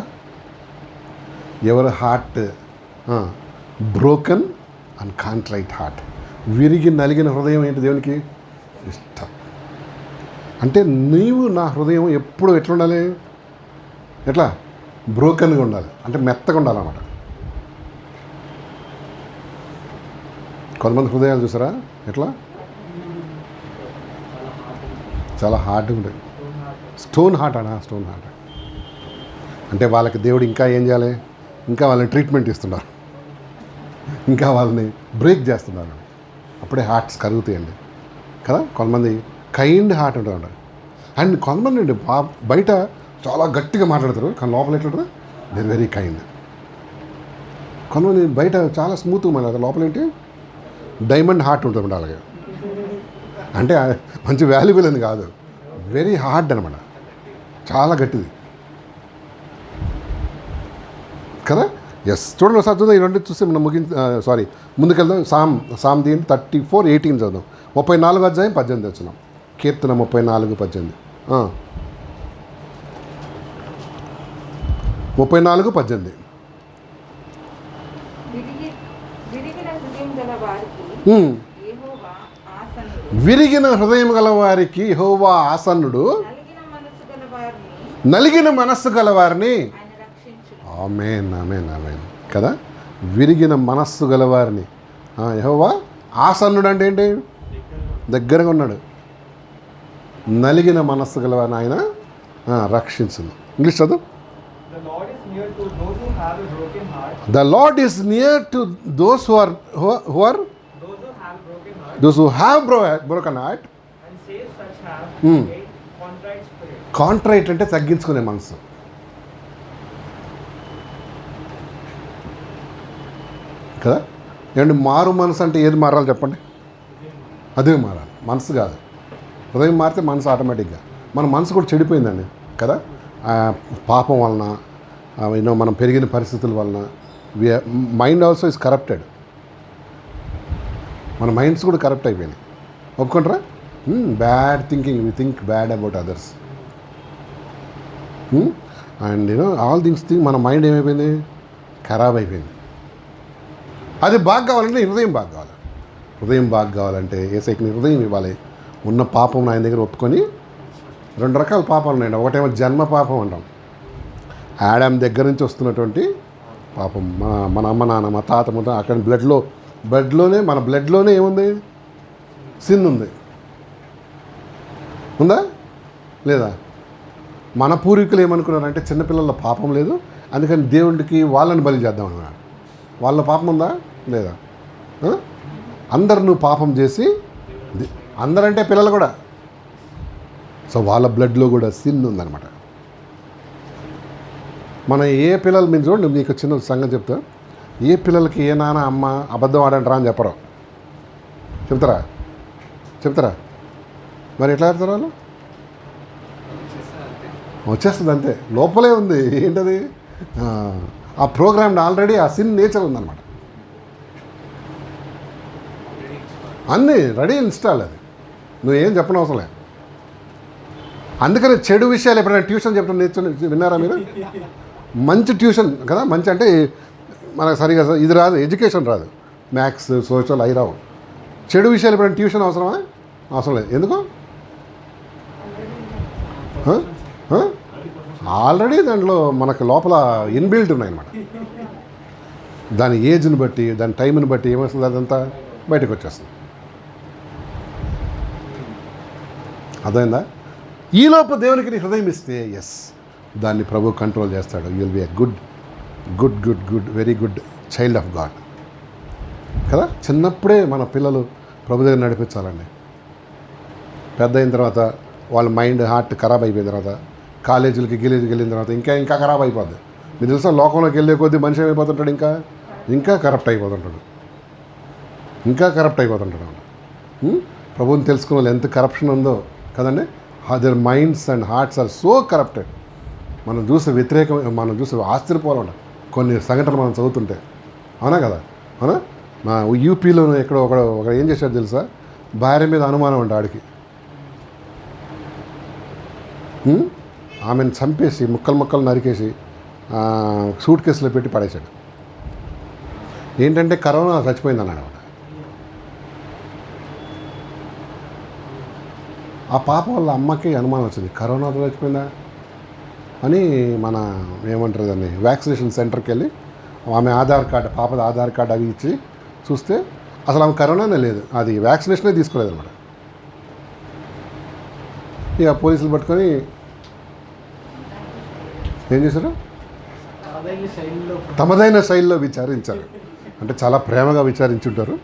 ఎవరి heart broken and contrite heart, విరిగి నలిగిన హృదయం ఏంటి దేవునికి ఇష్టం. అంటే నీవు నా హృదయం ఎప్పుడు ఎట్లుండాలి? ఎట్లా? బ్రోకన్గా ఉండాలి, అంటే మెత్తగా ఉండాలన్నమాట. కొంతమంది హృదయాలు చూసారా ఎట్లా? చాలా హార్డ్గా ఉంటుంది. స్టోన్ హార్ట్ అంటే వాళ్ళకి దేవుడు ఇంకా ఏం చేయాలి? ఇంకా వాళ్ళని ట్రీట్మెంట్ ఇస్తున్నారు, ఇంకా వాళ్ళని బ్రేక్ చేస్తున్నారు. అప్పుడే హార్ట్స్ కరుగుతాయండి కదా. కొంతమంది కైండ్ హార్ట్ ఉంటుంది. అండ్ కొంతమంది అండి బయట చాలా గట్టిగా మాట్లాడతారు, కానీ లోపల ఎట్లుంటారు, దేర్ వెరీ కైండ్. కొంతమంది బయట చాలా స్మూత్గా మాట్లాడతారు, లోపల ఏంటి డైమండ్ హార్ట్ ఉంటుంది అలాగే. అంటే మంచి వాల్యుబుల్ అని కాదు, వెరీ హార్డ్ అనమాట, చాలా గట్టిది కదా. ఎస్, చూడండి ఒకసారి చూద్దాం. ఈ రెండు చూస్తే మనం ముందుకెళ్దాం. సామ్ దీని 34:18 చదువుదాం. 34 అధ్యాయం 18 వచ్చినాం. కీర్తన 34:18. 34:18. విరిగిన హృదయం గల వారికి యెహోవా ఆసన్నుడు, నలిగిన మనస్సు గల వారిని ఆమేన్ ఆమేన్ ఆమేన్ కదా. విరిగిన మనస్సు గలవారిని యెహోవా ఆసన్నుడు అంటే ఏంటి, దగ్గరగా ఉన్నాడు. నలిగిన మనస్సు గలవారిని ఆయన రక్షించును. ఇంగ్లీష్ చదువు. The Lord is near to those who are those who have broken heart and saves such have a contrite spirit. Contrite అంటే తగ్గించుకునే మనసు. కదా. ఏమంటే మారు మనసు అంటే ఏది మారాలి చెప్పండి, అదే మారాలి, మనసు కాదు. హృదయం మారితే మనసు ఆటోమేటిక్గా, మన మనసు కూడా చెడిపోయిందండి కదా. పాపం వలన, మనం పెరిగిన పరిస్థితుల వలన మైండ్ ఆల్సో ఇస్ కరప్టెడ్. మన మైండ్స్ కూడా కరప్ట్ అయిపోయినాయి, ఒప్పుకుంటారా? Bad thinking, we think bad about others. And all things మన మైండ్ ఏమైపోయింది, ఖరాబ్ అయిపోయింది. అది బాగా కావాలంటే హృదయం బాగా కావాలి. హృదయం బాగా కావాలంటే ఏసైకి హృదయం ఇవ్వాలి. ఉన్న పాపం ఆయన దగ్గర ఒప్పుకొని, 2 రకాల పాపాలు ఉన్నాయండి. ఒకటేమో జన్మ పాపం అంటాం, ఆడాం దగ్గర నుంచి వస్తున్నటువంటి పాపం. మన అమ్మ నాన్న, మా తాత మొత్తం అక్కడ బ్లడ్లోనే మన బ్లడ్లోనే ఏముంది, సిన్ ఉంది. ఉందా లేదా? మన పూర్వీకులు ఏమనుకున్నారంటే చిన్నపిల్లల పాపం లేదు, అందుకని దేవుడికి వాళ్ళని బలి చేద్దాం అన్నారు. వాళ్ళ పాపం ఉందా లేదా? అందరు నువ్వు పాపం చేసి, అందరంటే పిల్లలు కూడా, సో వాళ్ళ బ్లడ్లో కూడా సిన్ ఉందన్నమాట. మన ఏ పిల్లలు మీరు చూడండి, మీకు చిన్న సంగతి చెప్తా. ఏ పిల్లలకి ఏ నాన్న అమ్మ అబద్ధం ఆడంటారా అని చెప్పరు, చెప్తారా? మరి ఎట్లా ఆడతారు వాళ్ళు? వచ్చేస్తుంది అంతే, లోపలే ఉంది. ఏంటది? ఆ ప్రోగ్రామ్ ఆల్రెడీ ఆ సిన్ నేచర్ ఉందన్నమాట. అన్నీ రెడీ ఇన్స్టాల్, అది నువ్వేం చెప్పనవసరం లేదు. అందుకని చెడు విషయాలు ఎప్పుడైనా ట్యూషన్ చెప్పడం నేర్చుకుని విన్నారా మీరు? మంచి ట్యూషన్ కదా, మంచి అంటే మనకు సరిగా ఇది రాదు, ఎడ్యుకేషన్ రాదు, మ్యాథ్స్ సోషల్ అవి రావు. చెడు విషయాలు ఎప్పుడైనా ట్యూషన్ అవసరమా? అవసరం లేదు. ఎందుకు? ఆల్రెడీ దాంట్లో మనకు లోపల ఇన్బిల్ట్ ఉన్నాయన్నమాట. దాని ఏజ్ని బట్టి, దాని టైంని బట్టి ఏమొస్తుంది, అదంతా బయటకు వచ్చేస్తుంది. అర్థమైందా? ఈలోపు దేవునికి నీ హృదయం ఇస్తే ఎస్, దాన్ని ప్రభు కంట్రోల్ చేస్తాడు. You will be a good very good child of God కదా. చిన్నప్పుడే మన పిల్లలు ప్రభు దగ్గర నడిపించాలండి. పెద్ద అయిన తర్వాత వాళ్ళ మైండ్ హార్ట్ ఖరాబ్ అయిపోయిన తర్వాత, కాలేజీలకి వెళ్ళిన తర్వాత ఇంకా ఖరాబ్ అయిపోద్ది. మీరు తెలుసా, లోకంలోకి వెళ్ళే కొద్దీ మనిషి ఏమైపోతుంటాడు, ఇంకా కరప్ట్ అయిపోతుంటాడు. ప్రభువుని తెలుసుకున్న వాళ్ళు ఎంత కరప్షన్ ఉందో కదండి. Their minds and hearts are so corrupted. మనం చూసి ఆశ్చర్యపోవాలి కొన్ని సంఘటనలు మనం చదువుతుంటే. అవునా కదా? అవునా? మా యూపీలో ఎక్కడో ఒక ఏం చేశాడు తెలుసా, భార్య మీద అనుమానం అంట ఆడికి, ఆమెను చంపేసి ముక్కలు నరికేసి సూట్ కేసులో పెట్టి పడేశాడు. ఏంటంటే కరోనా చచ్చిపోయింది అన్నాడు. ఆ పాప వాళ్ళ అమ్మకి అనుమానం వచ్చింది, కరోనాతో చచ్చిపోయిందా అని. మన ఏమంటారు దాన్ని, వ్యాక్సినేషన్ సెంటర్కి వెళ్ళి ఆమె పాపದ ఆధార్ కార్డు అవి ఇచ్చి చూస్తే అసలు ఆమె కరోనానే లేదు, అది వ్యాక్సినేషనే తీసుకోలేదు అనమాట. ఇక పోలీసులు పట్టుకొని ఏం చేశారు, తమదైన శైలిలో విచారించారు. అంటే చాలా ప్రేమగా విచారించుంటారు.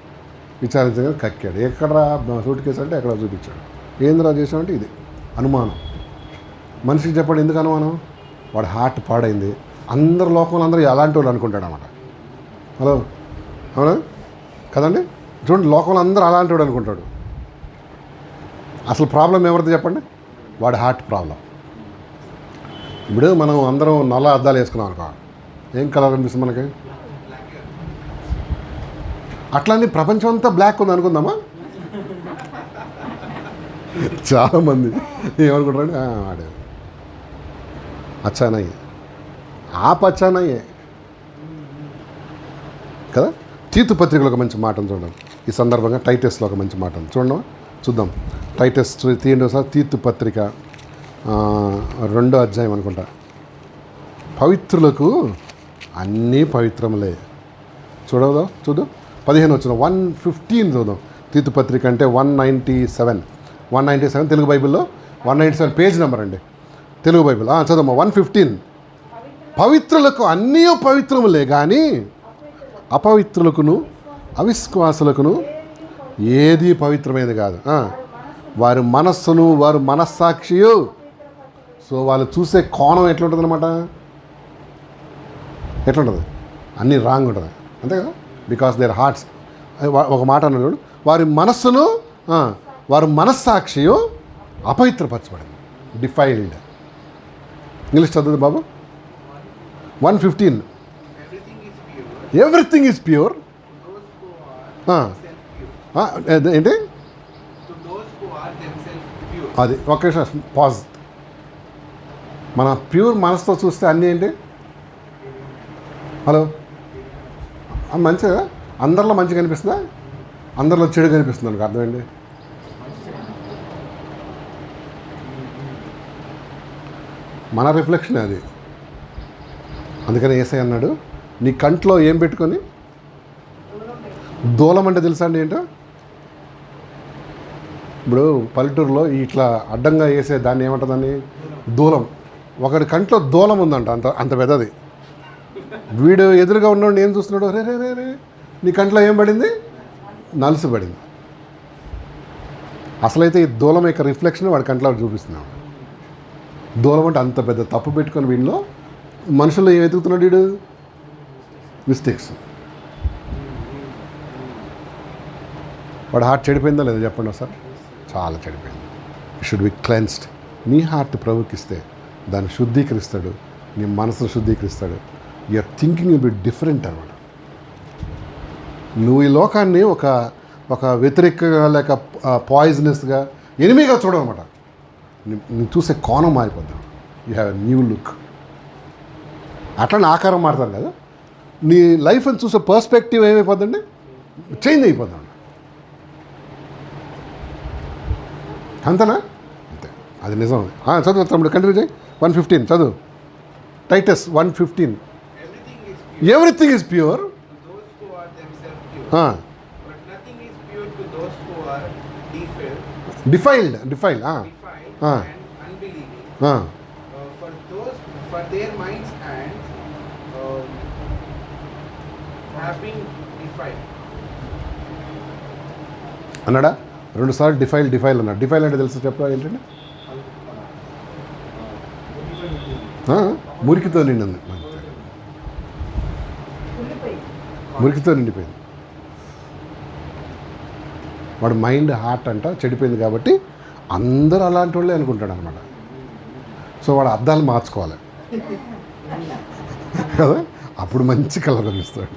విచారించగా కక్కాడు. ఎక్కడరా సూట్ కేసు అంటే ఎక్కడ చూపించాడు. ఏంద్రా చేసామంటే ఇది అనుమానం. మనిషికి చెప్పండి ఎందుకు అనుమానం? వాడు హార్ట్ పాడైంది. అందరు లోకంలో అందరూ అలాంటి వాళ్ళు అనుకుంటాడు అన్నమాట. హలో, అవునా కదండి? చూడండి, లోకంలో అందరూ అలాంటి వాడు అనుకుంటాడు. అసలు ప్రాబ్లం ఎవరిది చెప్పండి? వాడి హార్ట్ ప్రాబ్లం. ఇప్పుడు మనం అందరం నల్ల అద్దాలు వేసుకున్నాం అనుకో, ఏం కలర్ అనిపిస్తుంది మనకి? అట్లానే ప్రపంచం అంతా బ్లాక్ ఉంది అనుకుందామా? చాలామంది ఏమనుకుంటారండి, వాడు అచ్చానయ్యే, ఆప్ అచ్చానయ్యే కదా. తీతు పత్రికలో ఒక మంచి మాటను చూడండి. ఈ సందర్భంగా టైటస్లో ఒక మంచి మాటను చూద్దాం. టైటస్ తీయండి ఒకసారి. తీతు పత్రిక 2వ అధ్యాయం అనుకుంటా. పవిత్రులకు అన్నీ పవిత్రములే. చూద్దాం 15 వచ్చిన 115 చూద్దాం. తీతు పత్రిక అంటే 197 తెలుగు బైబిల్లో 197 పేజ్ నెంబర్ అండి తెలుగు బైబిల్. చదవమ్మా 115. పవిత్రులకు అన్నీ పవిత్రములే కానీ అపవిత్రులకును అవిశ్వాసులకును ఏది పవిత్రమైనది కాదు. వారి మనస్సును వారి మనస్సాక్షియు. సో వాళ్ళు చూసే కోణం ఎట్లుంటుంది అనమాట? ఎట్లుంటుంది? అన్నీ రాంగ్ ఉంటుంది, అంతే కదా. బికాస్ దేర్ హార్ట్స్, ఒక మాట అన్నాడు, వారి మనస్సును వారి మనస్సాక్షియు అపవిత్రపరచబడింది, డిఫైల్డ్. ఇంగ్లీష్ చదువు బాబు. 115. Everything is pure. ఏంటి అది? ఒక నిమిషం పాజ్. మన ప్యూర్ మనసుతో చూస్తే అన్నీ ఏంటి? హలో, మంచిగా అందరిలో మంచిగా కనిపిస్తుందా? అందరిలో చెడు కనిపిస్తుంది అనుకో అర్థమైంది. మన రిఫ్లెక్షన్ అది. అందుకని యేసయ్య అన్నాడు, నీ కంట్లో ఏం పెట్టుకొని? దూలం అంటే తెలుసా అండి ఏంటో? ఇప్పుడు పల్లెటూరులో ఇట్లా అడ్డంగా వేసే దాన్ని ఏమంటుందని? దూలం. ఒకటి కంట్లో దూలం ఉందంట, అంత పెద్దది. వీడు ఎదురుగా ఉన్నవాడిని ఏం చూస్తున్నాడు? రే రే రే రే నీ కంట్లో ఏం పడింది? నలుసు పడింది. అసలైతే ఈ దూలం యొక్క రిఫ్లెక్షన్ వాడి కంట్లో చూపిస్తున్నాడు. దూలం అంటే అంత పెద్ద తప్పు పెట్టుకొని వీడిలో మనుషుల్లో ఏం వెతుకుతున్నాడు వీడు? మిస్టేక్స్. వాడు హార్ట్ చెడిపోయిందా లేదా చెప్పండి ఒకసారి? చాలా చెడిపోయింది. It should be cleansed. నీ హార్ట్ ప్రభుకిస్తే దాన్ని శుద్ధీకరిస్తాడు, నీ మనసును శుద్ధీకరిస్తాడు. Your thinking will be different అన్నమాట. నువ్వు ఈ లోకాన్ని ఒక వ్యతిరేకంగా లేక పాయిజనస్గా ఎనిమిగా చూడమన్నమాట. నువ్వు చూసే కోణం మారిపోద్దాం. You have a new look. అట్లా ఆకారం మారుతాను కదా, నీ లైఫ్ అని చూసే పర్స్పెక్టివ్ ఏమైపోద్దండి? చేంజ్ అయిపోద్దాం. అంతనా? అంతే, అది నిజం. చదువు తమ్ముడు, కంటిన్యూ చేయి. 115 చదువు. Titus 115. Everything is pure. Defiled. అన్నాడా? 2 సార్లు డిఫైల్ అన్నాడు. డిఫైల్ అంటే తెలుసు చెప్పరా ఏంటంటే? మురికితో నిండింది. మురికితో నిండిపోయింది. వాడు మైండ్ హార్ట్ అంట చెడిపోయింది కాబట్టి అందరూ అలాంటి వాళ్ళే అనుకుంటాడు అనమాట. సో వాడు అద్దాలు మార్చుకోవాలి కదా, అప్పుడు మంచి కలర్ కనిపిస్తాడు.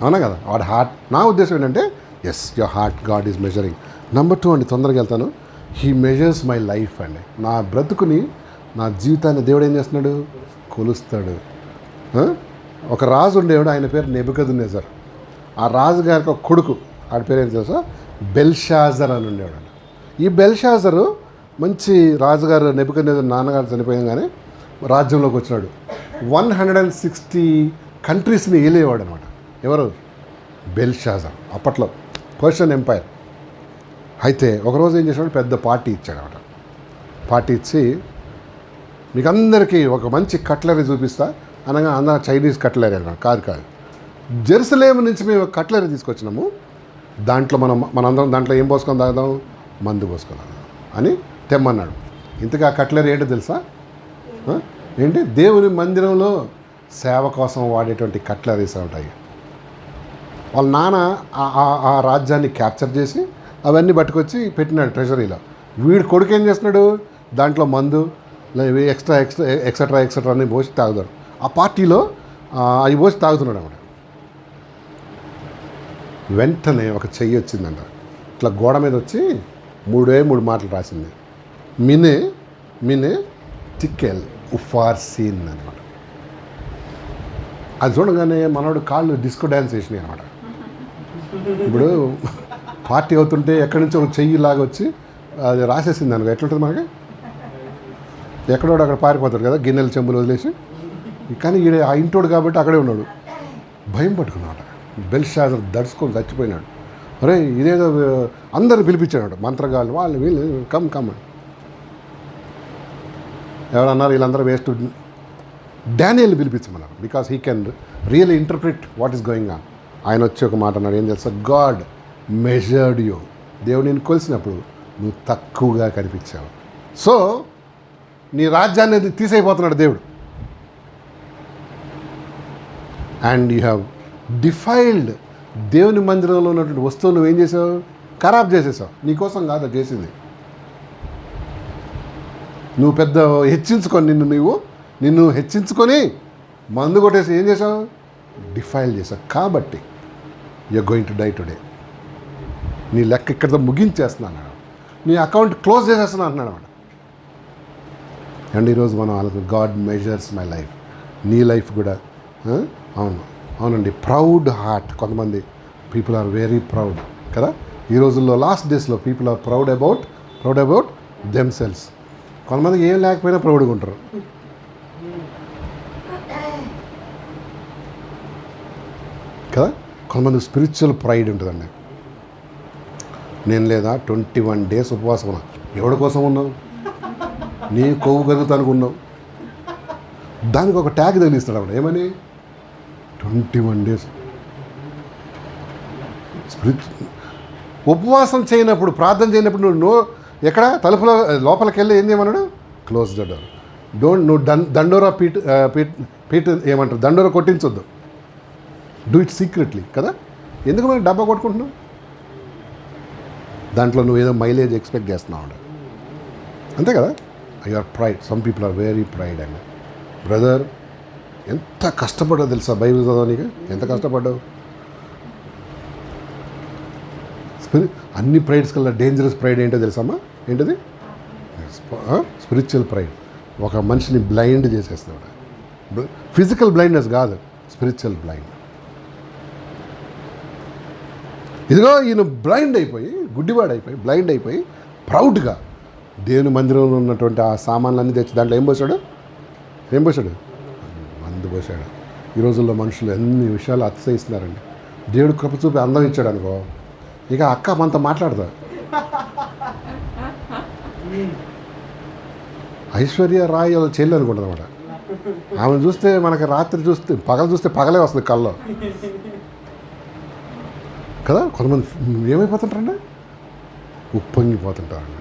అవునా కదా? వాడు హార్ట్. నా ఉద్దేశం ఏంటంటే, yes, your heart God is measuring. Number 2 అండి, తొందరగా వెళ్తాను. హీ మెజర్స్ మై లైఫ్ అండి. నా బ్రతుకుని, నా జీవితాన్ని దేవుడు ఏం చేస్తున్నాడు? కొలుస్తాడు. ఒక రాజు ఉండేవాడు, ఆయన పేరు నెబుకద్నెజర్. ఆ రాజుగారికి ఒక కొడుకు, ఆడి పేరు ఏం తెలుసా? బెల్షాజర్ అని ఉండేవాడు. ఈ బెల్షాజరు మంచి రాజుగారు. నెబుకద్నెజర్ నాన్నగారు చనిపోయంగానే రాజ్యంలోకి వచ్చినాడు. 160 కంట్రీస్ని ఏలేవాడు అనమాట. ఎవరు? బెల్షాజర్. అప్పట్లో పర్షియన్ ఎంపైర్. అయితే ఒకరోజు ఏం చేసాడు? పెద్ద పార్టీ ఇచ్చాడు అనమాట. పార్టీ ఇచ్చి, మీకు అందరికీ ఒక మంచి కట్లరీ చూపిస్తా అనగా, అందరూ చైనీస్ కట్లరీ అన్నమాట. కాదు, జెరూసలేం నుంచి మేము కట్లరీ తీసుకొచ్చినాము. దాంట్లో మనందరం దాంట్లో ఏం పోసుకొని తాగుదాం? మందు పోసుకొని తాగుదాం అని తెమ్మన్నాడు. ఇంతగా కట్లరీ ఏంటో తెలుసా? ఏంటి దేవుని మందిరంలో సేవ కోసం వాడేటువంటి కట్లరీస్ ఉంటాయి. వాళ్ళ నాన్న ఆ రాజ్యాన్ని క్యాప్చర్ చేసి అవన్నీ పట్టుకొచ్చి పెట్టినాడు ట్రెజరీలో. వీడు కొడుకు ఏం చేస్తున్నాడు, దాంట్లో మందు ఎక్సెట్రా అన్ని పోసి తాగుతాడు. ఆ పార్టీలో అవి పోసి తాగుతున్నాడు అన్నమాట. వెంటనే ఒక చెయ్యి వచ్చిందంట, ఇట్లా గోడ మీద వచ్చి 3 మాటలు రాసింది. మినే టికెల్ ఉఫార్ సీన్ అనమాట. అది చూడగానే మనోడు కాళ్ళు డిస్కో డ్యాన్స్ వేసినాయి అనమాట. ఇప్పుడు పార్టీ అవుతుంటే ఎక్కడి నుంచి ఒక చెయ్యి లాగా వచ్చి అది రాసేసింది అనుకో, ఎట్లుంటుంది మనకి? ఎక్కడోడు అక్కడ పారిపోతాడు కదా, గిన్నెలు చెంబులు వదిలేసి. కానీ ఈడ ఆ ఇంటోడు కాబట్టి అక్కడే ఉన్నాడు. భయం పట్టుకున్నాడు. బెల్షాజర్ దడుచుకొని చచ్చిపోయినాడు. అరే ఇదేదో అందరు పిలిపించాడు, మంత్రగాళ్ళు వాళ్ళు వీళ్ళు కమ్ అని. ఎవరన్నారు వీళ్ళందరూ వేస్ట్, డానియల్ని పిలిపించమన్నారు. Because he can really interpret what is going on. ఆయన వచ్చి ఒక మాట అన్నాడు, ఏం తెలుసా? God measured you. దేవుడు నేను కొలిసినప్పుడు నువ్వు తక్కువగా కనిపించావు. సో నీ రాజ్యాన్ని తీసేయబోతున్నాడు దేవుడు. And you have defiled. దేవుని మందిరంలో ఉన్నటువంటి వస్తువులు నువ్వేం చేసావు? ఖరాబ్ చేసేసావు. నీకోసం కాదు అది చేసింది. నువ్వు పెద్ద హెచ్చించుకొని నిన్ను హెచ్చించుకొని మందు కొట్టేసి ఏం చేసావు? డిఫైల్ చేసావు. కాబట్టి you're going to die today. నీ లెక్క ఇక్కడితో ముగించేస్తున్నాను, నీ అకౌంట్ క్లోజ్ చేసేస్తున్నా అంటున్నాడు అన్నమాట. అండ్ ఈరోజు మనం వాళ్ళకి గాడ్ మెజర్స్ మై లైఫ్. నీ లైఫ్ కూడా అవునండి. Proud heart. కొంతమంది పీపుల్ ఆర్ వెరీ ప్రౌడ్ కదా ఈ రోజుల్లో. లాస్ట్ డేస్లో people are proud about themselves. కొంతమందికి ఏం లేకపోయినా ప్రౌడ్గా ఉంటారు కదా. కొంతమంది స్పిరిచువల్ ప్రైడ్ ఉంటుందండి. నేను లేదా 21 days ఉపవాసం ఉన్నా. ఎవరి కోసం ఉన్నావు? నీ కొవ్వు కరుగుతానికి ఉన్నావు. దానికి ఒక ట్యాగ్ తగిలిస్తాడు అప్పుడు, ఏమని? 21 days ఉపవాసం చేయనప్పుడు, ప్రార్థన చేయనప్పుడు నువ్వు ఎక్కడ తలుపులో లోపలికి వెళ్ళి ఏం చేయమన్నాడు? Close the door. నువ్వు దండోరా పీట్ ఏమంటారు, దండోరా కొట్టించొద్దు. డూ ఇట్ సీక్రెట్లీ కదా. ఎందుకు మనం డబ్బా కొట్టుకుంటున్నావు? దాంట్లో నువ్వు ఏదో మైలేజ్ ఎక్స్పెక్ట్ చేస్తున్నావు అంతే కదా. Your pride. Some people are very pride. And brother ఎంత కష్టపడ్డావు తెలుసా బైబిల్ చదవనీకి? ఎంత కష్టపడ్డావు? అన్ని ప్రైడ్స్ కల్లా డేంజరస్ ప్రైడ్ ఏంటో తెలుసమ్మా? ఏంటిది? Spiritual pride. ఒక మనిషిని బ్లైండ్ చేసేస్తున్నాడు. ఫిజికల్ బ్లైండ్నెస్ కాదు, స్పిరిచువల్ బ్లైండ్. ఇదిగో ఈయన బ్లైండ్ అయిపోయి ప్రౌడ్గా దేవుని మందిరంలో ఉన్నటువంటి ఆ సామాన్లన్నీ తెచ్చి దాంట్లో ఏం పోసాడు? మందు పోసాడు. ఈ రోజుల్లో మనుషులు ఎన్ని విషయాలు అతిశయిస్తున్నారండి. దేవుడు కృప చూపి అందం ఇచ్చాడు అనుకో, ఇక అక్క మనతో మాట్లాడతా. ఐశ్వర్య రాయ్ వాళ్ళ చెల్లి అనుకుంటుంది అన్నమాట. ఆమెను చూస్తే మనకి రాత్రి చూస్తే పగలే వస్తుంది కల్లో కదా. కొంతమంది ఏమైపోతుంటారండి? ఉప్పొంగిపోతుంటారండి.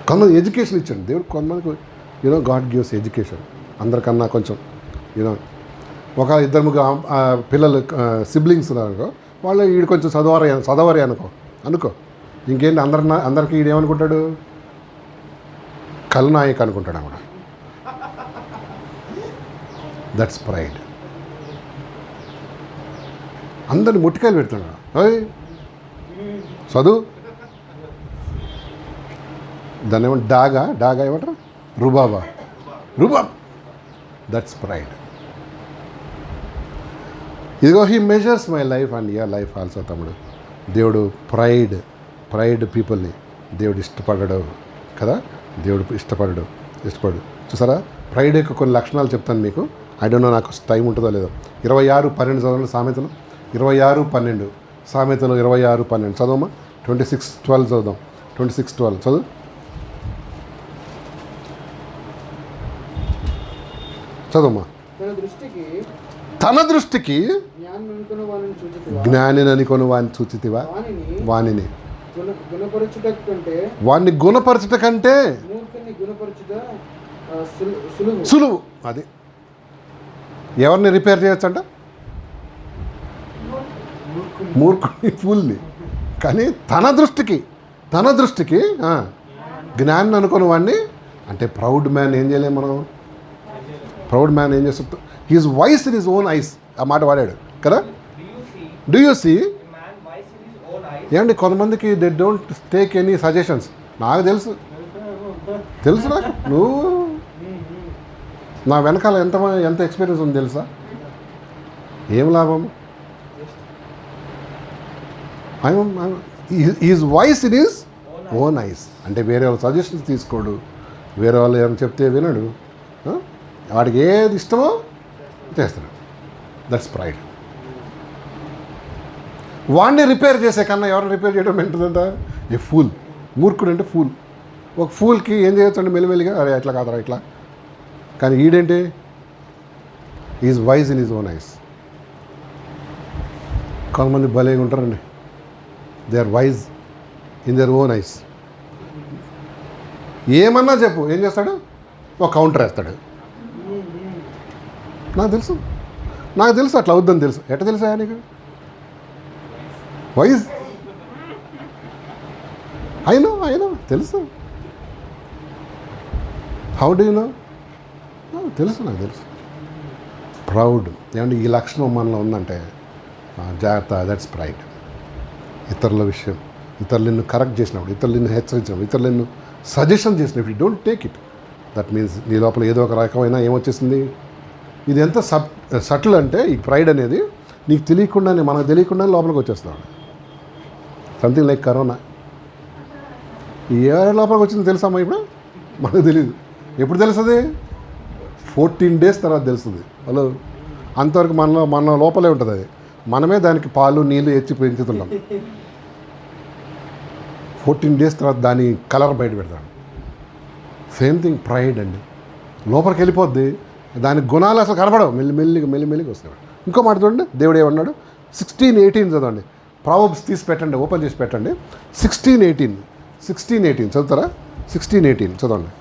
కొంతమంది ఎడ్యుకేషన్ ఇచ్చాడు దేవుడు. కొంతమందికి గాడ్ గివ్స్ ఎడ్యుకేషన్. అందరికన్నా కొంచెం ఒక 2-3 పిల్లలు సిబ్లింగ్స్ ఉన్నారనుకో, వాళ్ళు వీడు కొంచెం చదవరి అనుకో ఇంకేంటి అందరికీ వీడేమనుకుంటాడు? కల్నాయక్ అనుకుంటాడు అన్నమాట. That's pride. అందరిని ముట్టికాయలు పెడుతున్నాడు. చదువు దాన్ని ఏమంటారు? డాగా ఏమంటారు? రుబాబ్. That's pride. ఇదిగో he measures my life and your life also. తమ్ముడు, దేవుడు ప్రైడ్ పీపుల్ని దేవుడు ఇష్టపడడు కదా. దేవుడు ఇష్టపడడు. చూసారా? ప్రైడ్ యొక్క కొన్ని లక్షణాలు చెప్తాను మీకు. ఐ డోంట్ నో, నాకు టైం ఉంటుందో లేదో. 26:12 చదవండి సామెతలు. 26:12 సామెతలు 26:12 చదవమ్మా. 26:12 చదువుదాం. 26:12 చదువు. చదవమ్మా. తన దృష్టికి జ్ఞానిని అనుకుని వాడిని చూచితివా? వాణిని గుణపరచుట కంటే సులువు. సులువు. అది ఎవరిని రిపేర్ చేయొచ్చంట? మూర్ఖుని, ఫూల్ని. కానీ తన దృష్టికి జ్ఞానం అనుకున్న వాడిని, అంటే ప్రౌడ్ మ్యాన్ ఏం చేయలేము మనం. ప్రౌడ్ మ్యాన్ ఏం చేస్తాడు? He is wise in his own eyes. ఆ మాట వాడాడు కదా. Do you see? A man wise in his own eyes. ఏమండి కొంతమందికి they don't take any suggestions. నాకు తెలుసు నాకు. నువ్వు నా వెనకాల ఎంత ఎక్స్పీరియన్స్ ఉంది తెలుసా? ఏం లాభం? Is voice in his own ice. అంటే వేరే వాళ్ళ సజెషన్స్ తీసుకోడు, వేరే వాళ్ళు ఏమైనా చెప్తే వినడు, వాడికి ఏది ఇష్టమో చేస్తాడు. That's pride. వాడిని రిపేర్ చేసే కన్నా ఎవరిని రిపేర్ చేయడం ఏంటంట? ఏ ఫూల్. మూర్ఖుడు అంటే ఫూల్. ఒక ఫూల్కి ఏం చేయొచ్చు అంటే మెల్లిమెల్లిగా, అరే ఎట్లా కాదురా ఇట్లా. కానీ ఈడేంటి? He's wise in his own eyes. కొంతమంది భలేగా ఉంటారండి. They are wise in their own eyes. ఏమన్నా చెప్పు, ఏం చేస్తాడు? ఒక కౌంటర్ వేస్తాడు. నాకు తెలుసు అట్లా అవుద్దని తెలుసు. ఎట్లా తెలుసా నీకు? వైజ్. ఐ నో తెలుసు. How do you know? నాకు తెలుసు. ప్రౌడ్. ఏమంటే ఈ లక్షణం మనలో ఉందంటే జాగ్రత్త. That's pride. ఇతరుల విషయం, ఇతరులు నిన్ను కరెక్ట్ చేసినప్పుడు, ఇతరులు నిన్ను హెచ్చరించినప్పుడు, ఇతరులు నిన్ను సజెషన్ చేసినప్పుడు, you don't take it. That means నీ లోపల ఏదో ఒక రకమైన ఏమొచ్చేసింది. ఇది ఎంత సటిల్ అంటే ఈ ప్రైడ్ అనేది నీకు తెలియకుండానే, మనకు తెలియకుండానే లోపలికి వచ్చేస్తాం. Something like corona. ఏ లోపలికి వచ్చిందో తెలుసమ్మా ఇప్పుడు? మనకు తెలియదు. ఎప్పుడు తెలుస్తుంది? 14 days తర్వాత తెలుస్తుంది. హలో, అంతవరకు మన లోపలే ఉంటుంది. అది మనమే దానికి పాలు నీళ్ళు ఎచ్చి పెంచుతున్నాం. 14 days తర్వాత దాని కలర్ బయట పెడతాడు. సేమ్ థింగ్ ప్రైడ్ అండి. లోపలికి వెళ్ళిపోద్ది. దాని గుణాలు అసలు కనబడవు. మెల్లిమెల్లిగా వస్తాయి. ఇంకో మాట చూడండి, దేవుడు ఏమన్నాడు? 16:18 చదవండి. ప్రావెర్బ్స్ తీసి పెట్టండి, ఓపెన్ చేసి పెట్టండి. 16:18 చదువుతారా? 16:18 చదవండి.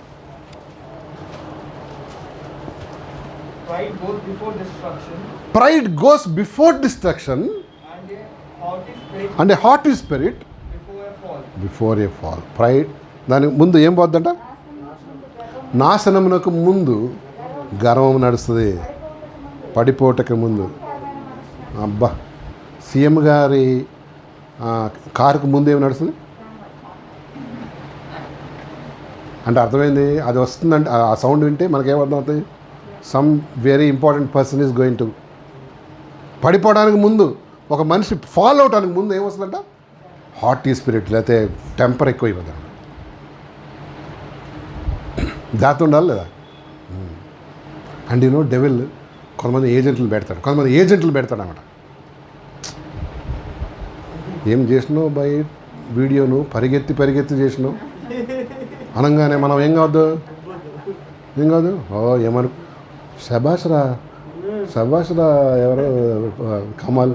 Pride goes before destruction, pride goes before destruction and a haughty spirit and A haughty spirit before a fall. Before a fall. Pride దానికి ముందు ఏం పోద్దంట? నాశనమునకు ముందు గర్వం నడుస్తుంది. పడిపోటకు ముందు. అబ్బా, సీఎం గారి కారుకు ముందు ఏమి నడుస్తుంది అంటే అర్థమైంది. అది వస్తుందంటే ఆ సౌండ్ వింటే మనకేమర్థం అవుతుంది? Some very important person is going to. పడిపోవడానికి ముందు, ఒక మనిషి ఫాలో అవడానికి ముందు ఏమొస్తుందంట? హార్టీ స్పిరిట్, లేకపోతే టెంపర్ ఎక్కువైపోతుంది. జాగ్రత్త ఉండాలి లేదా? అండ్ యూనో డెవిల్ కొంతమంది ఏజెంట్లు పెడతాడు అన్నమాట. ఏం చేసినావు బై వీడియోను పరిగెత్తి చేసినావు అనగానే మనం ఏం కాదు. ఏమను శబాష్రా ఎవరో కమల్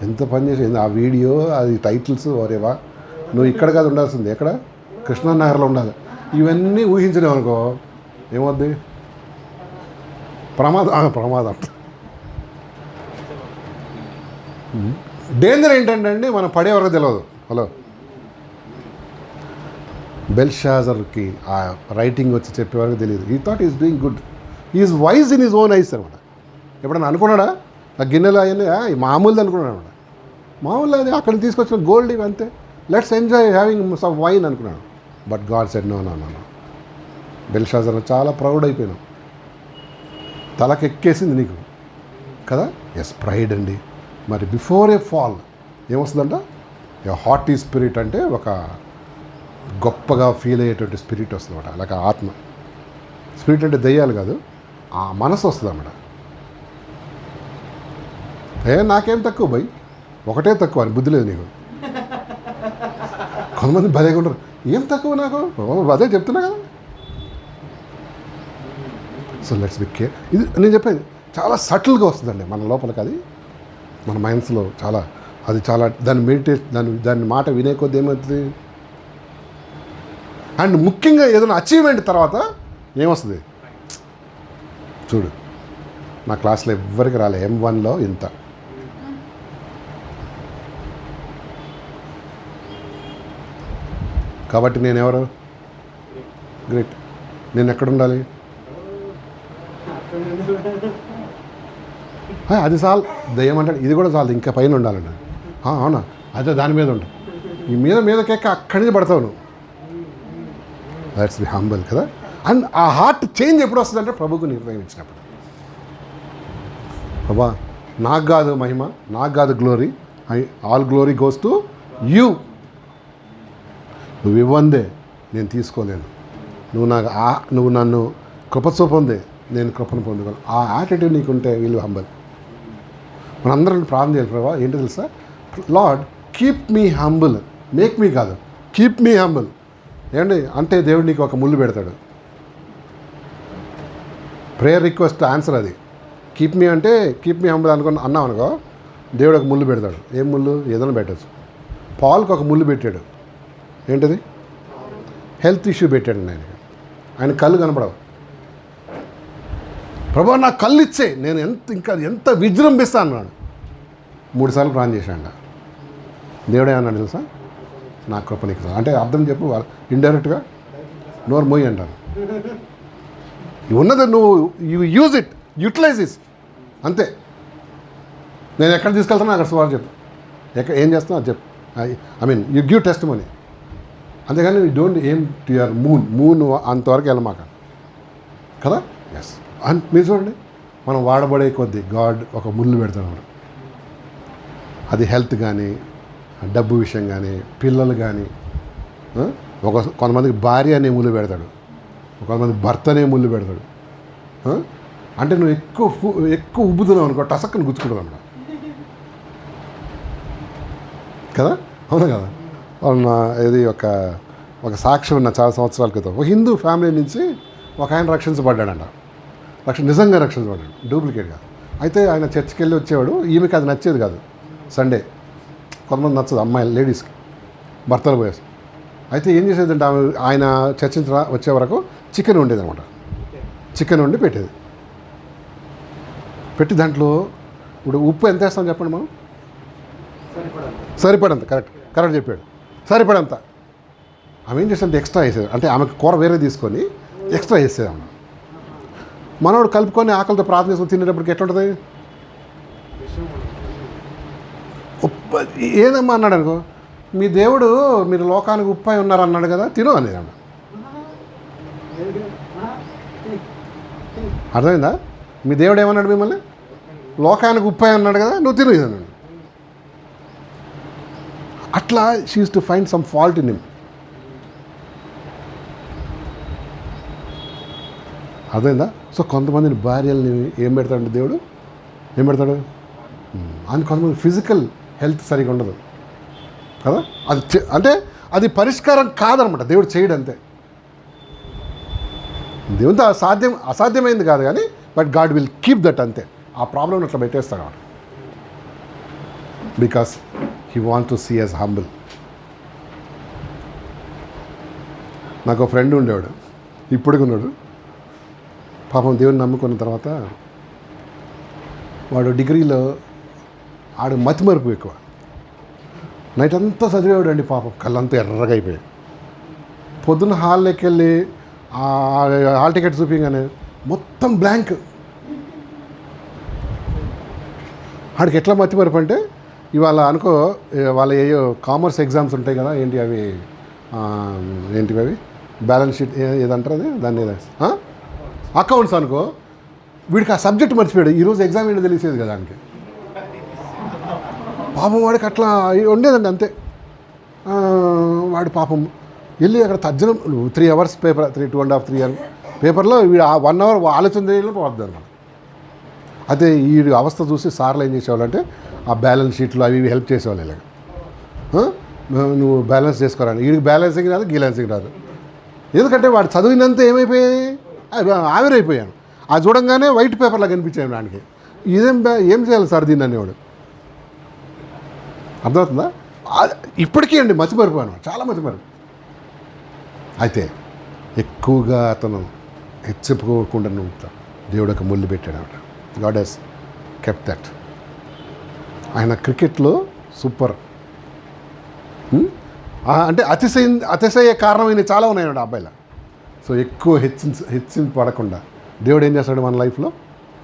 ఎంత పని చేసింది ఆ వీడియో, అది టైటిల్స్ ఓరేవా. నువ్వు ఇక్కడ కాదు ఉండాల్సింది, ఎక్కడ? కృష్ణానగర్లో ఉండాలి. ఇవన్నీ ఊహించినావు అనుకో ఏమవుద్ది? ప్రమాదం. డేంజర్ ఏంటంటే అండి, మనం పడే వరకు తెలియదు. హలో, బెల్షాజర్కి ఆ రైటింగ్ వచ్చి చెప్పే వరకు తెలియదు. ఈ thought is doing good. Is wise in his own ice అనమాట. ఎప్పుడన్నా అనుకున్నాడా? ఆ గిన్నెలు అవన్నీ మామూలుది అనుకున్నాడు అనమాట. మామూలు అది అక్కడ తీసుకొచ్చిన గోల్డ్ ఇవి అంతే. Let's enjoy having some wine అనుకున్నాడు. But God said no. Belshazzar చాలా ప్రౌడ్ అయిపోయినావు. తలకెక్కేసింది నీకు కదా. ఎస్, ప్రైడ్ అండి. మరి బిఫోర్ ఏ ఫాల్ ఏమొస్తుందంట? ఏ హార్టీ స్పిరిట్ అంటే ఒక గొప్పగా ఫీల్ అయ్యేటువంటి స్పిరిట్ వస్తుంది అన్నమాట. అలాగే ఆత్మ. స్పిరిట్ అంటే దెయ్యాలు కాదు, ఆ మనసు వస్తుంది అన్నమాట. నాకేం తక్కువ భయ్, ఒకటే తక్కువ అని బుద్ధి లేదు నీకు. కొంతమంది భలేగా ఉంటారు. ఏం తక్కువ నాకు, అదే చెప్తున్నా కదా. So let's be care. ఇది నేను చెప్పేది చాలా సటిల్గా వస్తుందండి మన లోపలికి. అది మన మైండ్స్లో చాలా, అది చాలా దాన్ని దాని మాట వినే కొద్ది ఏమవుతుంది. అండ్ ముఖ్యంగా ఏదైనా అచీవ్మెంట్ తర్వాత ఏమొస్తుంది? చూడు, నా క్లాస్లో ఎవ్వరికి రాలే, M1లో ఇంత. కాబట్టి నేను ఎవరు? గ్రేట్. నేను ఎక్కడ ఉండాలి? అది చాలు. దయ్యం అంటే ఇది కూడా చాలు, ఇంకా పైన ఉండాలండి. అవునా? అదే దాని మీద ఉండు. ఈ మీదకెక్క అక్కడి నుంచి పడతావు నువ్వు. దట్స్ ది హంబల్ కదా. అండ్ ఆ హార్ట్ చేంజ్ ఎప్పుడు వస్తుందంటే ప్రభుకు నిర్ణయించినప్పుడు. ప్రభా, నాకు కాదు మహిమ, నాకు కాదు glory, all glory goes to you. నువ్వు ఇవ్వందే నేను తీసుకోలేను. నువ్వు నన్ను కృప చూపొందే నేను కృపను పొందుకోను. ఆ యాటిట్యూడ్ నీకుంటే వీళ్ళు హంబల్. మనందరం ప్రార్థన చేయాలి. ప్రభా ఏంటో తెలుసా? Lord keep me humble, make me కాదు, కీప్ మీ హంబుల్. ఏమండి అంటే దేవుడు నీకు ఒక ముళ్ళు పెడతాడు. ప్రేయర్ రిక్వెస్ట్ ఆన్సర్ అది. కీప్ మీ అంటే కీప్ మీ హంబుల్ అన్నావు అనుకో, దేవుడు ఒక ముళ్ళు పెడతాడు. ఏం ముళ్ళు? ఏదైనా పెట్టచ్చు. పాల్కి ఒక ముళ్ళు పెట్టాడు. ఏంటది? హెల్త్ ఇష్యూ పెట్టాడు ఆయన కళ్ళు కనపడవు. ప్రభా నాకు కళ్ళు ఇచ్చే, నేను ఎంత విజృంభిస్తా అన్నాడు. 3 సార్లు ప్రార్థన చేశాడు. దేవుడే అన్నాడు తెలుసా, నా కృప నీకు. అంటే అర్థం చెప్పు, ఇండైరెక్ట్గా నోరు మోయి అంటారు. ఉన్నది నువ్వు యూజ్ ఇట్, యూటిలైజ్ ఇస్, అంతే. నేను ఎక్కడ తీసుకెళ్తానో అక్కడ సువార్త చెప్పు, ఏం చేస్తానో అది చెప్పు. I mean you give test money, అంతేగాని యూ డోంట్ ఏం టు యువర్ మూన్ అంతవరకు వెళ్ళమాక కదా. ఎస్. అండ్ మీరు చూడండి, మనం వాడబడే కొద్దీ గాడ్ ఒక ముళ్ళు పెడతాడు. అది హెల్త్ కానీ, డబ్బు విషయం కానీ, పిల్లలు కానీ. కొంతమందికి భార్య అనే ముళ్ళు పెడతాడు, కొంతమంది భర్త అనే ముళ్ళు పెడతాడు. అంటే నువ్వు ఎక్కువ ఉబ్బుతున్నావు అనుకో, టసక్కని గుచ్చుకుంటావు అన్నమాట కదా. అవునా కదా. ఇది ఒక సాక్ష్యం ఉన్న చాలా సంవత్సరాల క్రితం. ఒక హిందూ ఫ్యామిలీ నుంచి ఒక ఆయన రక్షించబడ్డాడంట. నిజంగా రక్షించబడ్డాడు, డూప్లికేట్ కాదు. అయితే ఆయన చర్చికి వెళ్ళి వచ్చేవాడు. ఈమెకి అది నచ్చేది కాదు. సండే కొంతమంది నచ్చదు, అమ్మాయిలు లేడీస్కి భర్తలు పోయేసి. అయితే ఏం చేసేదంటే ఆయన చర్చ నుంచి వచ్చే వరకు చికెన్ ఉండేది అనమాట. చికెన్ వండి పెట్టేది. పెట్టి దాంట్లో ఇప్పుడు ఉప్పు ఎంత వేస్తాం చెప్పండి మనం? సరిపడంత. కరెక్ట్ చెప్పాడు, సరిపడంత. ఆమె ఏం చేసేది ఎక్స్ట్రా వేసేది. అంటే ఆమెకు కూర వేరే తీసుకొని ఎక్స్ట్రా వేసేది అమ్మ. మనోడు కలుపుకొని ఆకలితో ప్రార్థన చేసుకొని తినేటప్పటికి ఎట్లుంటుంది? ఏదమ్మా అన్నాడు అనుకో, మీ దేవుడు మీరు లోకానికి ఉప్పై ఉన్నారు అన్నాడు కదా, తిను అనేది అన్న. అర్థమైందా? మీ దేవుడు ఏమన్నాడు మిమ్మల్ని? లోకానికి ఉప్పై అన్నాడు కదా, నువ్వు తిను ఇది అన్నాడు. అట్లా she use to find some fault in him. అర్థమైందా? సో కొంతమందిని భార్యల్ని ఏం పెడతాడు దేవుడు? ఏం పెడతాడు? అని కొంతమంది ఫిజికల్ హెల్త్ సరిగా ఉండదు కదా. అంటే అది పరిష్కారం కాదనమాట, దేవుడు చేయడు అంతే. దేవునితో అసాధ్యమైంది కాదు కానీ, but God will keep that అంతే. ఆ ప్రాబ్లమ్ అట్లా పెట్టేస్తాడు అన్నమాట. Because he want to see as humble. నాకు ఒక ఫ్రెండ్ ఉండేవాడు, ఇప్పటికి ఉన్నాడు. పాపం దేవుని నమ్ముకున్న తర్వాత వాడు డిగ్రీలో ఆడు మతిమరుపు ఎక్కువ. నైట్ అంతా చదివేవాడు అండి. పాపం కళ్ళంతా ఎర్రగా అయిపోయాయి. పొద్దున్న హాల్లోకి వెళ్ళి హాల్ టికెట్ చూపించగానే మొత్తం బ్లాంక్. ఆడికి ఎట్లా మతిమరుపు అంటే, ఇవాళ అనుకో వాళ్ళ ఏయో కామర్స్ ఎగ్జామ్స్ ఉంటాయి కదా, ఏంటి అవి బ్యాలెన్స్ షీట్ ఏదంటారు అది, దాన్ని అకౌంట్స్ అనుకో. వీడికి ఆ సబ్జెక్ట్ మర్చిపోయాడు. ఈరోజు ఎగ్జామ్ ఏంటో తెలిసేది కదా దానికి. పాపం వాడికి అట్లా ఉండేదండి అంతే. వాడు పాపం వెళ్ళి అక్కడ తర్జనం 3 అవర్స్ పేపర్, 2.5-3 అవర్స్ పేపర్లో వీడు 1 అవర్ ఆలోచన చేయడం పోద్ది అనమాట. అయితే ఈ అవస్థ చూసి సార్లు ఏం చేసేవాళ్ళు అంటే, ఆ బ్యాలెన్స్ షీట్లు అవి హెల్ప్ చేసేవాళ్ళు. ఇలాగ నువ్వు బ్యాలెన్స్ చేసుకోరాని, వీడికి బ్యాలెన్సింగ్ రాదు, గీలెన్సింగ్ రాదు. ఎందుకంటే వాడు చదివినంత ఏమైపోయాయి, ఆవిరైపోయాను. అది చూడంగానే వైట్ పేపర్లా కనిపించాను దానికి. ఏం చేయాలి సార్ దీన్ని అనేవాడు. అర్థమవుతుందా? ఇప్పటికీ అండి మతిమరిపోయాను, చాలా మతిమరుపు. అయితే ఎక్కువగా అతను హెచ్చెప్పుకోకుండా ఉంటాడు. దేవుడు ఒక ముళ్ళు పెట్టాడు ఆవిడ. God has kept that. ఆయన క్రికెట్లో సూపర్. అంటే అతిశయ కారణమైన చాలా ఉన్నాయి ఆ అబ్బాయిల. సో ఎక్కువ హెచ్చింపడకుండా దేవుడు ఏం చేస్తాడు మన లైఫ్లో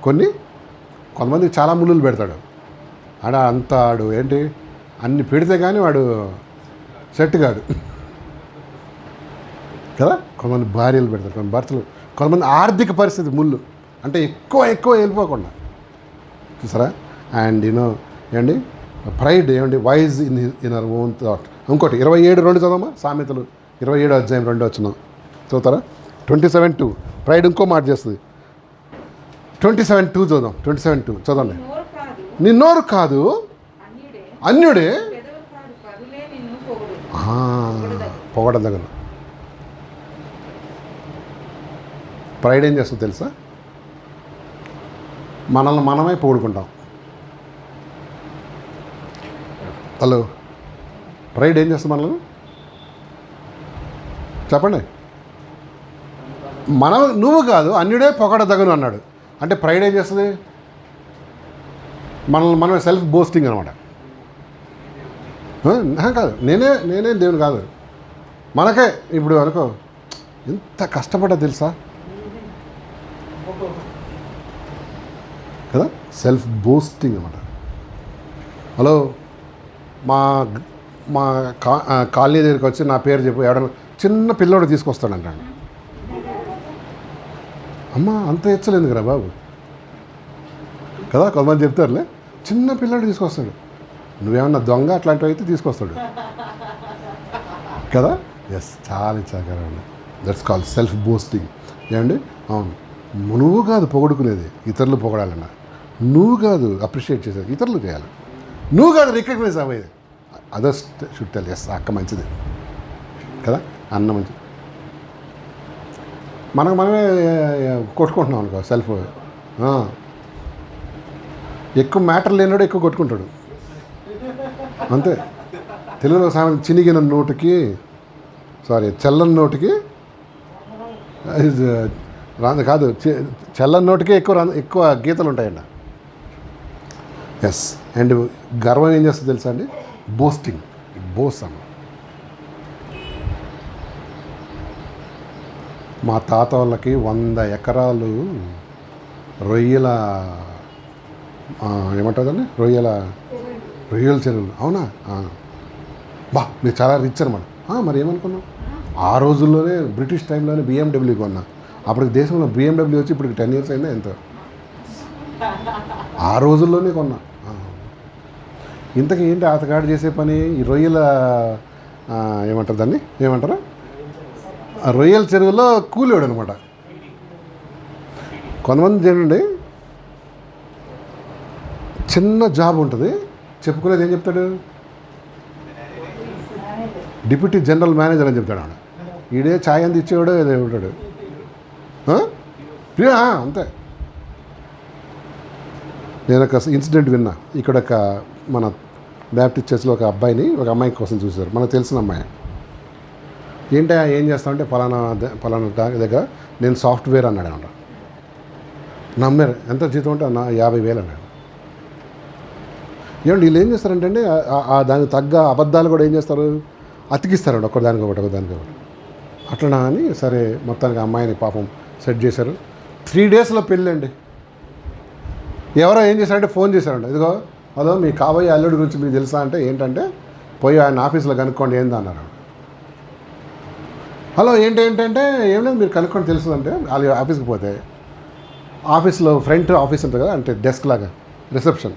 కొంతమందికి చాలా ముళ్ళులు పెడతాడు. ఆడు ఏంటి అన్ని పెడితే కానీ వాడు సెట్ కాడు కదా. కొంతమంది భార్యలు పెడతారు, కొంతమంది భర్తలు, కొంతమంది ఆర్థిక పరిస్థితి ముళ్ళు అంటే ఎక్కువ వెళ్ళిపోకుండా చూసారా. అండ్ ఏమండి ప్రైడ్ ఏమండి wise in our own thought. ఇంకోటి 27:2 చదవమా, సామెతలు 27:2 చదువుతారా. 27:2 ప్రైడ్ ఇంకో మాట చేస్తుంది. 27:2 చదుదాం. 27:2 చదవండి. నోరు కాదు నీ నోరు కాదు అన్యుడే పెదవులు కాదు పరులే నిన్ను పొగుడు. పొగడదగను. ప్రైడ్ ఏం చేస్తుంది తెలుసా? మనల్ని మనమే పొగుడుకుంటాం. హలో, ప్రైడ్ ఏం చేస్తుంది మనల్ని? చెప్పండి. నువ్వు కాదు అన్యుడే పొగడదగను అన్నాడు. అంటే ప్రైడ్ ఏం చేస్తుంది? మనమే సెల్ఫ్ బోస్టింగ్ అనమాట. కాదు నేనే దేవుని కాదు, మనకే. ఇప్పుడు అనుకో ఎంత కష్టపడ్డా తెలుసా కదా. సెల్ఫ్ బోస్టింగ్ అనమాట. హలో, మా కాలనీ దగ్గరికి వచ్చి నా పేరు చెప్పి ఎవడన్నా చిన్న పిల్లోడు తీసుకొస్తాడంటాడు. అమ్మ అంత హెచ్చలేదు కదా బాబు కదా. కొంతమంది చెప్తారులే, చిన్న పిల్లోడు తీసుకొస్తాడు. నువ్వేమన్నా దొంగ అట్లాంటివి అయితే తీసుకొస్తాడు కదా. ఎస్, చాలా ఇచ్చాకరం. That's call self boasting. ఏమండి? అవును, నువ్వు కాదు పొగడుకునేది, ఇతరులు పొగడాలన్నా. నువ్వు కాదు అప్రిషియేట్ చేసేది, ఇతరులు చేయాలి. నువ్వు కాదు రికగ్నైజ్ అవ్వేది, అదర్స్ షుడ్ టెల్. ఎస్, అక్క మంచిది కదా, అన్న మంచిది. మనమే కొట్టుకుంటున్నాం అనుకో. సెల్ఫ్ ఎక్కువ మ్యాటర్ లేనాడు ఎక్కువ కొట్టుకుంటాడు అంతే. తెలుగులో సామెత, చినిగిన నోటికి చెల్లని నోటికి కాదు, చెల్లని నోటికి ఎక్కువ గీతలు ఉంటాయండి. ఎస్. అండ్ గర్వం ఏం చేస్తుంది తెలుసా అండి? బోస్టింగ్. బోస్ అన్న. మా తాత వాళ్ళకి 100 ఎకరాలు రొయ్యల ఏమంటుందండి, రొయ్యల చెరువులు. అవునా? మీరు చాలా రిచ్ అనమాట. మరి ఏమనుకున్నాం? ఆ రోజుల్లోనే బ్రిటిష్ టైంలోనే BMW కొన్నా. అప్పటికి దేశంలో BMW వచ్చి ఇప్పటికి 10 years అయిందా ఎంత? ఆ రోజుల్లోనే కొన్నా. ఇంతకీ ఏంటి అతగాడు చేసే పని? ఈ రొయ్యల ఏమంటారు దాన్ని, ఏమంటారు, రొయ్యల చెరువులో కూలివాడు అనమాట. కొంతమంది చూడండి, చిన్న జాబ్ ఉంటుంది, చెప్పుకునేది ఏం చెప్తాడు? డిప్యూటీ జనరల్ మేనేజర్ అని చెప్తాడు. ఆడ ఈడే ఛాయ్ అంది ఇచ్చేవాడు ఏదో ఉంటాడు అంతే. నేను ఒక ఇన్సిడెంట్ విన్నా. ఇక్కడ ఒక మన బ్యాప్టిస్ట్ చర్చ్లో ఒక అమ్మాయి కోసం చూశారు, మనకు తెలిసిన అమ్మాయి. ఏంటి ఏం చేస్తామంటే పలానా దగ్గర నేను సాఫ్ట్వేర్ అన్నాడు అనమాట. నమ్మారు. ఎంత జీతం అంటే 50,000 అన్నాడు. ఏమండి వీళ్ళు ఏం చేస్తారంటే అండి, దానికి తగ్గ అబద్ధాలు కూడా ఏం చేస్తారు, అతికిస్తారండి. ఒకదానికి ఒకటి అట్లా అని. సరే మొత్తానికి అమ్మాయిని పాపం సెట్ చేశారు. 3 daysలో పెళ్ళండి. ఎవరో ఏం చేశారంటే ఫోన్ చేశారండి, ఇదిగో అదో మీ కాబోయే అల్లుడి గురించి మీకు తెలుసా అంటే, ఏంటంటే పోయి ఆయన ఆఫీస్లో కనుక్కోండి ఏంది అన్నారు. హలో ఏంటంటే ఏం లేదు, మీరు కనుక్కొని తెలుస్తుందంటే వాళ్ళ ఆఫీస్కి పోతే ఆఫీస్లో ఫ్రంట్ ఆఫీస్ ఉంటుంది కదా, అంటే డెస్క్ లాగా రిసెప్షన్.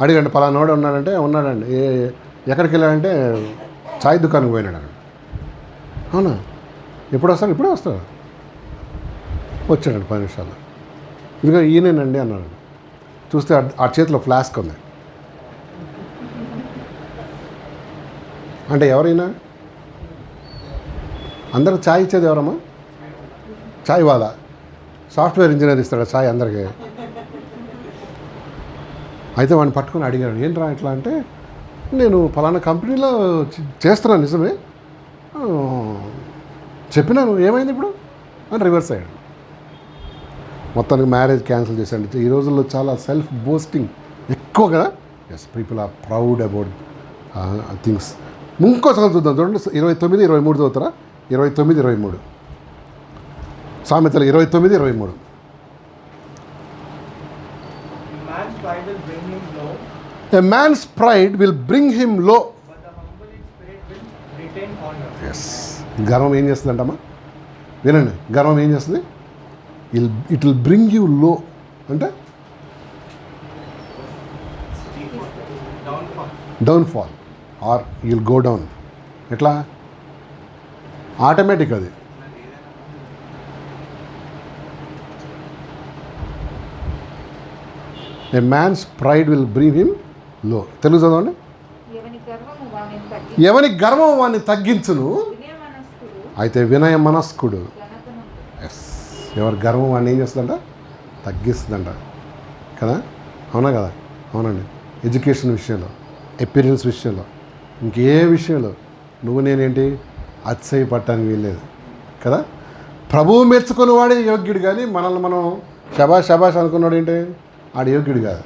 అడిగండి పలానోడు ఉన్నాడంటే ఉన్నాడండి. ఎక్కడికి వెళ్ళాడంటే చాయ్ దుకాణంకి పోయినాడు. అవునా, ఎప్పుడు వస్తాడు? ఇప్పుడే వస్తాడు. వచ్చాడండి 10 నిమిషాలు. ఇదిగో ఈయనేనండి అన్నాడు. చూస్తే ఆ చేతిలో ఫ్లాస్క్ ఉంది. అంటే ఎవరైనా అందరికి ఛాయ్ ఇచ్చేది ఎవరమ్మా? ఛాయ్ వాళ్ళ సాఫ్ట్వేర్ ఇంజనీర్ ఇస్తాడు ఛాయ్ అందరికీ. అయితే వాడిని పట్టుకొని అడిగాడు, ఏంట్రా ఇట్లా అంటే, నేను ఫలానా కంపెనీలో చేస్తున్నాను నిజమే, చెప్పినాను, ఏమైంది ఇప్పుడు అని రివర్స్ అయ్యాడు. మొత్తానికి మ్యారేజ్ క్యాన్సిల్ చేశాడు. ఈ రోజుల్లో చాలా సెల్ఫ్ బోస్టింగ్ ఎక్కువ కదా. Yes, people are proud about things. ఇంకో సంగతి చూద్దాం చూడండి. 29-23 చదువుతారా? 29-23 సామెతలు 29-23. Man's pride will bring him low, A man's pride will bring him low. but the humble in spirit will retain honor. Yes, గర్వం ఏం చేస్తుందంటమ్మా? వినండి, గర్వం ఏం చేస్తుంది? It will bring you low అంటే downfall or you'll go down. ఎట్లా? Automatic అది. A man's pride will bring him low. Telugu చదవండి. ఎవని గర్వము వాని తగ్గి ఎవని గర్వం వాడిని తగ్గించును, వినయమనస్కుడు అయితే వినయ మనస్కుడు. ఘనతను ఎస్, ఎవరి గర్వం వాడిని ఏం చేస్తుందంట? తగ్గిస్తుందంట కదా. అవునా కదా? అవునండి. ఎడ్యుకేషన్ విషయంలో, అపీరెన్స్ విషయంలో, ఇంకే విషయంలో నువ్వు నేనేంటి అతిశయపడటానికి వీల్లేదు కదా. ప్రభువు మెచ్చుకుని వాడే యోగ్యుడు, కానీ మనల్ని మనం శబాష్ శబాష్ అనుకున్నాడు ఏంటి, ఆడు యోగ్యుడు కాదు.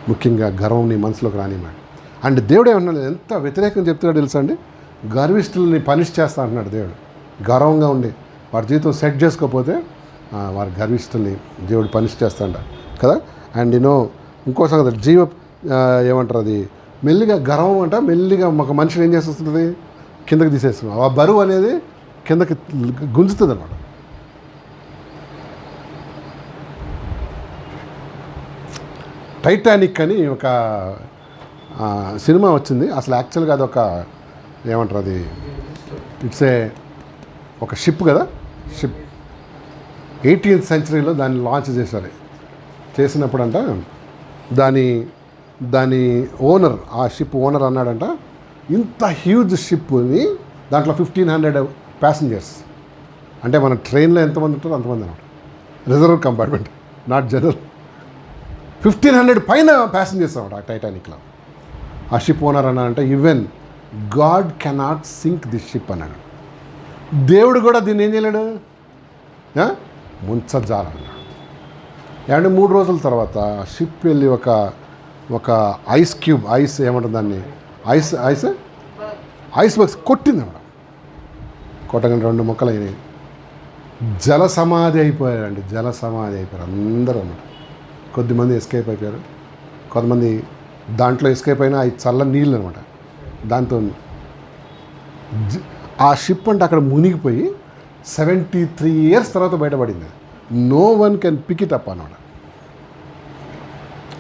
ముఖ్యంగా గర్వం నీ మనసులోకి రానిమాడు. అండ్ దేవుడు ఏమన్నాడు, ఎంత వ్యతిరేకం చెప్తున్నాడు తెలుసా అండి? గర్విష్ఠుల్ని పనిష్ చేస్తా అంటున్నాడు దేవుడు. గర్వంగా ఉండి వారి జీవితం సెట్ చేసుకోకపోతే వారి గర్విష్ఠుల్ని దేవుడు పనిష్ చేస్తాడ కదా. అండ్ ఇంకో సంగతి ఏమంటారు అది, మెల్లిగా గర్వం అంట మెల్లిగా ఒక మనిషిని ఏం చేస్తుంది, కిందకి తీసేస్తున్నాం. ఆ బరువు అనేది కిందకి గుంజుతుంది అన్నమాట. టైటానిక్ అని ఒక సినిమా వచ్చింది. అసలు యాక్చువల్గా అదొక ఏమంటారు అది, ఇట్స్ ఒక షిప్ కదా. షిప్ 18th centuryలో దాన్ని లాంచ్ చేశారు. చేసినప్పుడంట దాని ఓనర్, ఆ షిప్ ఓనర్ అన్నాడంట, ఇంత హ్యూజ్ షిప్ని దాంట్లో 1500 ప్యాసింజర్స్, అంటే మన ట్రైన్లో ఎంతమంది ఉంటారో అంతమంది అన్నమాట. Reserve compartment, not general. 1500 పైన ప్యాసింజర్స్ అన్నమాట ఆ టైటానిక్లో. ఆ షిప్ ఓనర్ అన్నాడంట, even God cannot sink this ship అన్నాడు. దేవుడు కూడా దీన్ని ఏం చేయలేడు, ముంచజాలన్నాడు. ఏమంటే 3 రోజుల తర్వాత షిప్ వెళ్ళి ఒక ఐస్ క్యూబ్, ఐస్ ఏమంటుంది దాన్ని, ఐస్ బాక్స్ కొట్టింది అన్నమాట. కొట్టగానే 2 ముక్కలు అయినాయి. జల సమాధి అయిపోయారండి. జల సమాధి అయిపోయారు అందరూ అన్నమాట. కొద్దిమంది ఎస్కేప్ అయిపోయారు, కొంతమంది దాంట్లో ఎస్కేప్ అయినా అవి చల్ల నీళ్ళు అనమాట. దాంతో ఆ షిప్ అంటే అక్కడ మునిగిపోయి 73 years తర్వాత బయటపడింది. No one can pick it up అన్నాడు.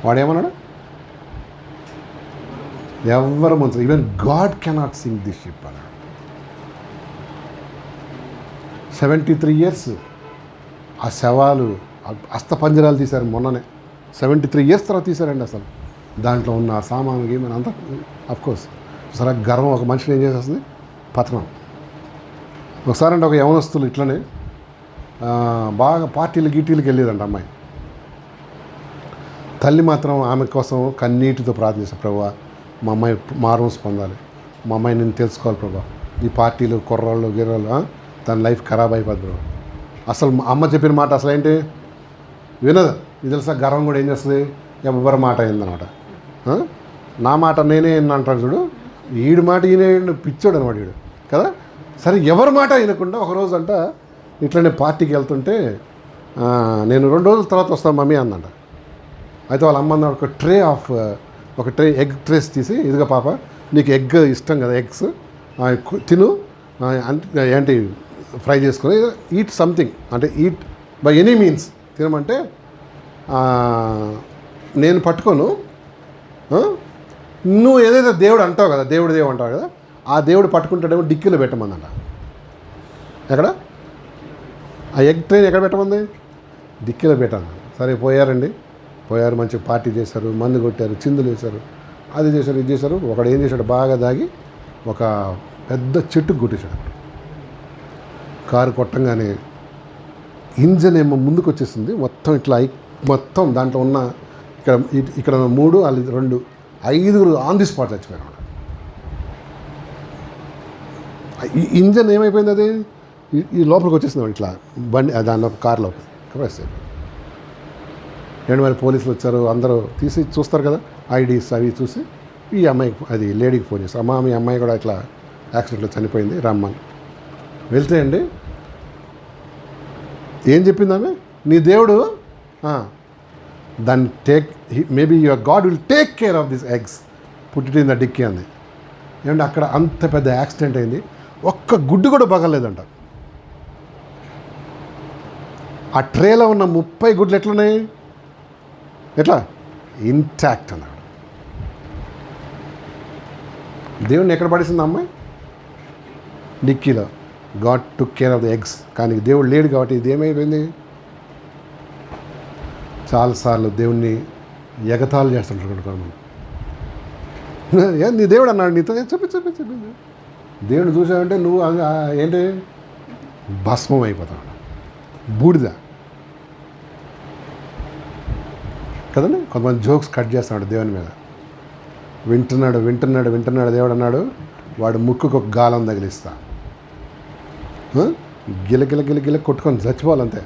వాడేమన్నాడు, ఎవరు మంచి, even God cannot sink this ship అన్నాడు. 73 years ఆ శవాలు, అస్థపంజరాలు తీశారు మొన్ననే. 73 years తర్వాత తీశారండి. అసలు దాంట్లో ఉన్న ఆ సామాన్కి మన అంతా అఫ్కోర్స్ అసలు గర్వం ఒక మనిషిని ఏం చేసేస్తుంది, పతనం. ఒకసారి అంటే ఒక యవనస్తులు ఇట్లనే బాగా పార్టీలకి వెళ్ళేదంట అమ్మాయి. తల్లి మాత్రం ఆమె కోసం కన్నీటితో ప్రార్థిస్తాను, ప్రభువా మా అమ్మాయి మారుమూసి పొందాలి, మా అమ్మాయి నేను తెలుసుకోవాలి ప్రభువా, ఈ పార్టీలు కుర్రాళ్ళు గిర్రాళ్ళు తన లైఫ్ ఖరాబ్ అయిపోద్ది ప్రభు. అసలు అమ్మ చెప్పిన మాట అసలు ఏంటి వినదు. ఇది తెలుసా, గర్వం కూడా ఏం చేస్తుంది, ఎవరి మాట అయిందనమాట. నా మాట నేనే అంటాడు చూడు, ఈడు మాట ఈయన పిచ్చోడు అనమాట వీడు కదా. సరే ఎవరి మాట వినకుండా ఒకరోజు అంట ఇట్లనే పార్టీకి వెళ్తుంటే, నేను 2 రోజుల తర్వాత వస్తాను మమ్మీ అందంట. అయితే వాళ్ళ అమ్మ అన్న ఒక ట్రే ఎగ్ ట్రేస్ తీసి, ఇదిగా పాప నీకు ఎగ్ ఇష్టం కదా, ఎగ్స్ తిను, ఏంటి ఫ్రై చేసుకొని ఈట్ సంథింగ్, అంటే ఈట్ బై ఎనీ మీన్స్ తినమంటే, నేను పట్టుకోను, నువ్వు ఏదైతే దేవుడు అంటావు కదా, దేవుడు అంటావు కదా, ఆ దేవుడు పట్టుకుంటాడేమో డిక్కీలో పెట్టమందంట. ఎక్కడ ఆ ఎగ్ ట్రైన్ ఎక్కడ పెట్టమంది, డిక్కీలో పెట్టాను. సరే పోయారు మంచిగా పార్టీ చేశారు, మందు కొట్టారు, చిందులు వేశారు, అది చేశారు, ఇది చేశారు. ఒకడు ఏం చేశాడు, బాగా దాగి ఒక పెద్ద చెట్టుకు కొట్టేశాడు. కారు కొట్టంగానే ఇంజన్ ఏమో ముందుకు వచ్చేసింది, మొత్తం ఇట్లా మొత్తం దాంట్లో ఉన్న ఇక్కడ 3 వాళ్ళు 2 5 ఆన్ ది స్పాట్ చచ్చిపోయారు. ఈ ఇంజన్ ఏమైపోయింది, అది ఈ లోపలికి వచ్చేసింది ఇట్లా బండి దానిలో కార్లో ప్రెస్ ఏంటి మరి పోలీసులు వచ్చారు, అందరూ తీసి చూస్తారు కదా ఐడీస్ అవి చూసి ఈ అమ్మాయికి అది లేడీకి ఫోన్ చేస్తారు, అమ్మ మీ అమ్మాయి కూడా ఇట్లా యాక్సిడెంట్లో చనిపోయింది రమ్మని. వెళ్తే అండి ఏం చెప్పింది ఆమె, నీ దేవుడు దాన్ని maybe your God will take care of this eggs put it in the dicky అంది. ఏమంటే అక్కడ అంత పెద్ద యాక్సిడెంట్ అయింది, ఒక్క గుడ్డు కూడా పగలలేదంట. ఆ ట్రేలో ఉన్న 30 గుడ్లు ఎట్లున్నాయి, ఎట్లా ఇంటాక్ట్ అన్నాడు. దేవుడిని ఎక్కడ పడేసింది అమ్మాయి, డిక్కీలో. God took care of the eggs. కానీ దేవుడు లేడు కాబట్టి ఇది ఏమైపోయింది. చాలాసార్లు దేవుణ్ణి ఎగతాళి చేస్తుంటారు కొంతమంది. నీ దేవుడు అన్నాడు నీతో, చెప్పి దేవుడిని చూసావంటే నువ్వు ఏంటి భస్మం అయిపోతావు, బూడిద కదండి. కొంతమంది జోక్స్ కట్ చేస్తున్నాడు దేవుని మీద. వింటున్నాడు దేవుడు అన్నాడు, వాడు ముక్కుకు ఒక గాలం తగిలిస్తా, గిల కొట్టుకొని చచ్చిపోవాలంతే.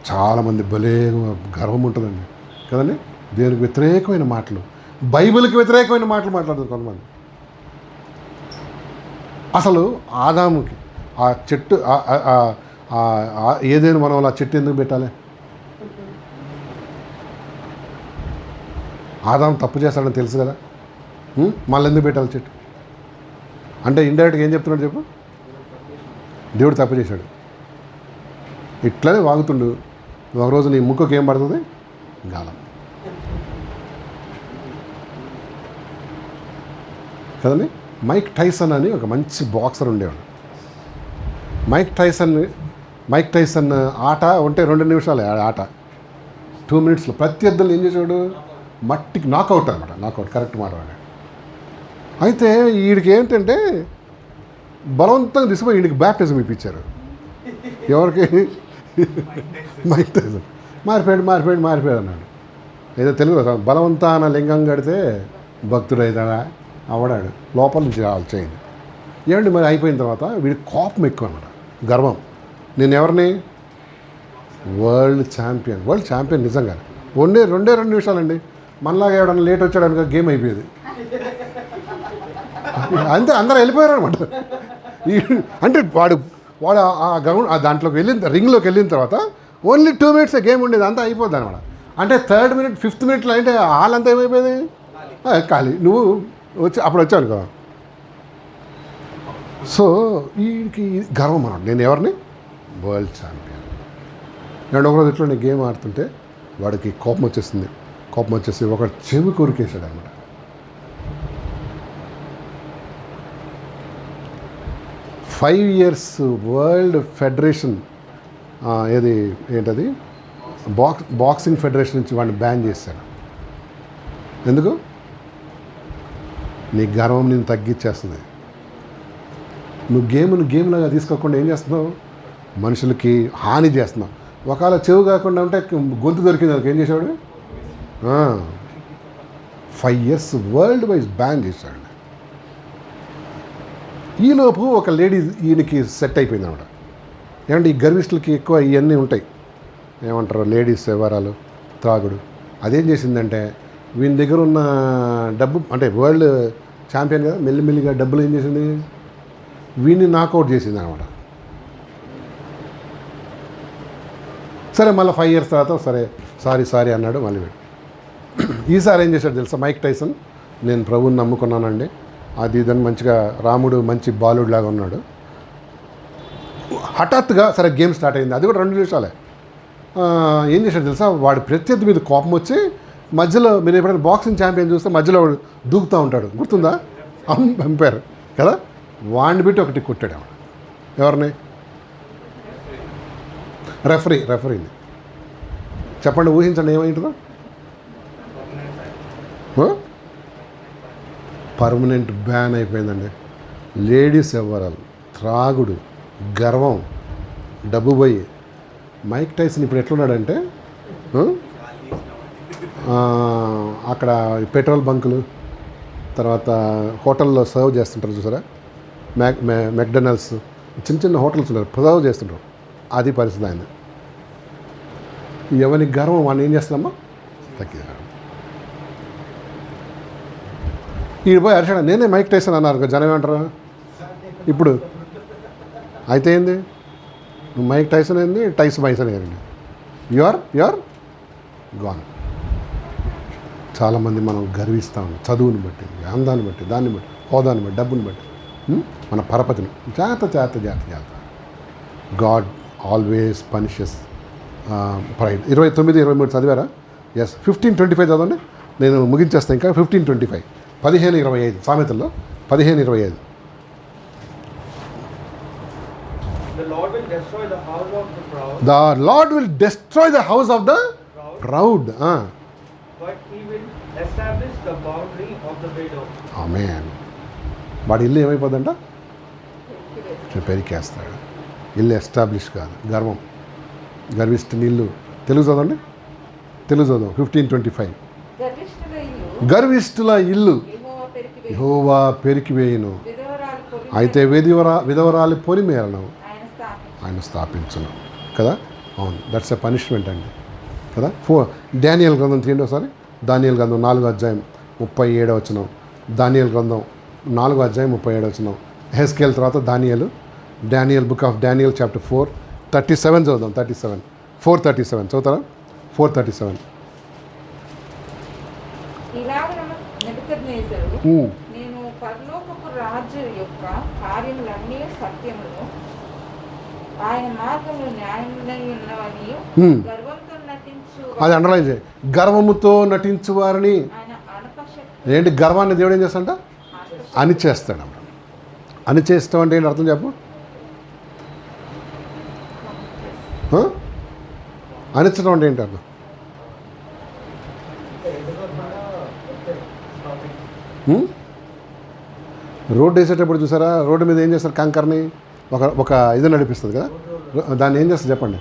చాలామంది భలే గర్వం ఉంటుందండి కదండి. దేవునికి వ్యతిరేకమైన మాటలు, బైబిల్కి వ్యతిరేకమైన మాటలు మాట్లాడుతారు కొంతమంది. అసలు ఆదాముకి ఆ చెట్టు ఏదైనా మనం ఆ చెట్టు ఎందుకు పెట్టాలి, ఆదాము తప్పు చేస్తాడని తెలుసు కదా, మళ్ళీ ఎందుకు పెట్టాలి చెట్టు అంటే ఇండైరెక్ట్గా ఏం చెప్తున్నాడు చెప్పు, దేవుడు తప్పు చేశాడు. ఇట్లనే వాగుతుండు, ఒకరోజు నీ ముక్కుకి ఏం పడుతుంది, గాలం కదండి. మైక్ టైసన్ అని ఒక మంచి బాక్సర్ ఉండేవాడు. మైక్ టైసన్ ఆట ఉంటే 2 నిమిషాలే ఆట, 2 మినిట్స్లో ప్రత్యర్థులు ఏం చేసాడు, మట్టికి నాకౌట్ అనమాట, నాకౌట్ కరెక్ట్ మాట. అయితే వీడికి ఏంటంటే బలవంతంగా తీసుకుపోయి వీడికి బ్యాప్టిజం ఇప్పించారు. ఎవరికి, మైక్ టైసన్. మారిపోయాడు అన్నాడు. ఏదో తెలుగులో బలవంతాన లింగం కడితే భక్తుడైతాడా అవడాడు, లోపల నుంచి రావాలి చేయండి. ఏమండి మరి అయిపోయిన తర్వాత వీడి కోపం ఎక్కువ అనమాట, గర్వం. నేను ఎవరిని, వరల్డ్ ఛాంపియన్ నిజంగా. 2 నిమిషాలండి. మనలాగా ఎవడన్నా లేట్ వచ్చాడు అనుకో గేమ్ అయిపోయేది అంతే, అందరూ వెళ్ళిపోయారు అనమాట. అంటే వాడు ఆ గ్రౌండ్ దాంట్లోకి రింగ్లోకి వెళ్ళిన తర్వాత ఓన్లీ 2 మినిట్స్ గేమ్ ఉండేది, అంతా అయిపోద్ది అనమాట. అంటే 3rd మినిట్ 5th మినిట్లో అంటే హాల్ అంతా ఏమైపోయింది, ఖాళీ. నువ్వు అప్పుడు వచ్చావు అనుకో. సో వీడికి గర్వం అన్నాడు, నేను ఎవరిని, వరల్డ్ ఛాంపియన్. నేను ఒకరోజు ఇట్లా నేను గేమ్ ఆడుతుంటే వాడికి కోపం వచ్చేసి ఒక చెవి కొరికేశాడు అనమాట. ఫైవ్ ఇయర్స్ వరల్డ్ ఫెడరేషన్ ఏంటది బాక్సింగ్ ఫెడరేషన్ నుంచి వాడిని బ్యాన్ చేశాడు. ఎందుకు, నీ గర్వం నేను తగ్గించేస్తుంది. నువ్వు గేమ్లాగా తీసుకోకుండా ఏం చేస్తున్నావు, మనుషులకి హాని చేస్తున్నావు. ఒకవేళ చెవు కాకుండా ఉంటే గొంతు దొరికింది వాళ్ళకి ఏం చేశాడు, 5 ఇయర్స్ వరల్డ్ వైజ్ బ్యాన్ చేశాడు. ఈలోపు ఒక లేడీ ఈయనకి సెట్ అయిపోయింది అనమాట. ఏమంటే ఈ గర్విష్ఠులకి ఎక్కువ ఇవన్నీ ఉంటాయి, ఏమంటారు లేడీస్ వ్యవహారాలు, త్రాగుడు. అదేం చేసిందంటే వీని దగ్గర ఉన్న డబ్బు, అంటే వరల్డ్ ఛాంపియన్ కదా, మెల్లిమెల్లిగా డబ్బులు ఏం చేసింది, వీడిని నాకౌట్ చేసింది అనమాట. సరే మళ్ళీ 5 ఇయర్స్ తర్వాత సరే సారీ అన్నాడు మళ్ళీ. ఈసారి ఏం చేశాడు తెలుసా, మైక్ టైసన్, నేను ప్రభువుని నమ్ముకున్నానండి, అది ఇదని మంచిగా రాముడు మంచి బాలుడు లాగా ఉన్నాడు. హఠాత్తుగా సరే గేమ్ స్టార్ట్ అయింది, అది కూడా 2 నిమిషాలే. ఏం చేశాడు తెలుసా, వాడి ప్రత్యర్థి మీద కోపం వచ్చి మధ్యలో, మీరు ఎప్పుడైనా బాక్సింగ్ ఛాంపియన్ చూస్తే మధ్యలో దూకుతూ ఉంటాడు, గుర్తుందా, అంపైర్ కదా, వాడిని పెట్టి ఒకటి కొట్టాడు. ఎవరిని, రెఫరీని. చెప్పండి, ఊహించండి ఏమైంటుందో. పర్మనెంట్ బ్యాన్ అయిపోయిందండి. లేడీస్ వ్యవహారాలు, త్రాగుడు, గర్వం, డబ్బు పోయి. మైక్ టైసన్ ఇప్పుడు ఎట్లున్నాడంటే అక్కడ పెట్రోల్ బంకులు, తర్వాత హోటల్లో సర్వ్ చేస్తుంటారు చూసారా, మెక్డొనాల్డ్స్, చిన్న చిన్న హోటల్స్ ఉన్నారు, ప్రిజర్వ్ చేస్తుంటారు. అది పరిస్థితి ఆయన. ఎవరికి గర్వం వాడిని ఏం చేస్తుందమ్మా తగ్గి. ఈ పోయి అరిచాడు, నేనే మైక్ టైసన్ అన్నారు, జనం ఏమంటారు ఇప్పుడు? అయితే ఏంది, నువ్వు మైక్ టైసన్ ఏంది, టైస్ మైసన్ ఏంది, యూఆర్ గాన్. చాలామంది మనం గర్విస్తాం చదువుని బట్టి, అందాన్ని బట్టి, దాన్ని బట్టి, హోదాన్ని బట్టి, డబ్బుని బట్టి, మన పరపతిని. జాగ్రత్త. God always punishes pride. 29, 23 చదివారా? ఎస్. 15:25 చదవండి, నేను ముగించేస్తాను. ఇంకా 15:25, 15:25 సామెతల్లో 15:25. The Lord will destroy the house of the proud. The Lord will destroy the house of the proud. But he will establish the boundary of the widow. ఆమేన్. వాడి ఇల్లు ఏమైపోద్దంట? పెరికేస్తాడు. ఇల్లు establish కాదు, గర్వం, గర్విష్ఠుని ఇల్లు. తెలుగు చదవండి, తెలుగు చదవం. 15:25. గర్విష్ఠుల ఇల్లు యెహోవా పెరికివేయును, అయితే విధవరాలి పొలిమేరను ఆయన స్థాపించును. కదా, అవును, దట్స్ ఎ పనిష్మెంట్ అండి. కదా. డానియేల్ గ్రంథం తీయండి ఒకసారి. దానియేలు గ్రంథం 4వ అధ్యాయం 37వ వచనం. దానియేలు గ్రంథం 4వ అధ్యాయం 37వ వచనం. హెస్కేల్ తర్వాత Daniel book of Daniel chapter 4:37 చదువుదాం. 4:37 చదువుతారా? 4:37. నేను పరలోకపు రాజు యొక్క కార్యములన్నీ సత్యములు, ఆయన మార్గములు న్యాయములై ఉన్నవని గర్వంతో నటించు. అది అండర్లైన్ చేయి. గర్వముతో నటించు వారిని. ఏంటి గర్వాన్ని దేవుడు ఏం చేస్తాడంట? అణిచేస్తాడు. అణిచేస్తాం అంటే ఏంటి అర్థం చెప్పు? అణిచడం అంటే ఏంటి అర్థం? రోడ్డు వేసేటప్పుడు చూసారా, రోడ్డు మీద ఏం చేస్తారు? కంకర్ని ఒక ఇది నడిపిస్తుంది కదా, దాన్ని ఏం చేస్తారు చెప్పండి?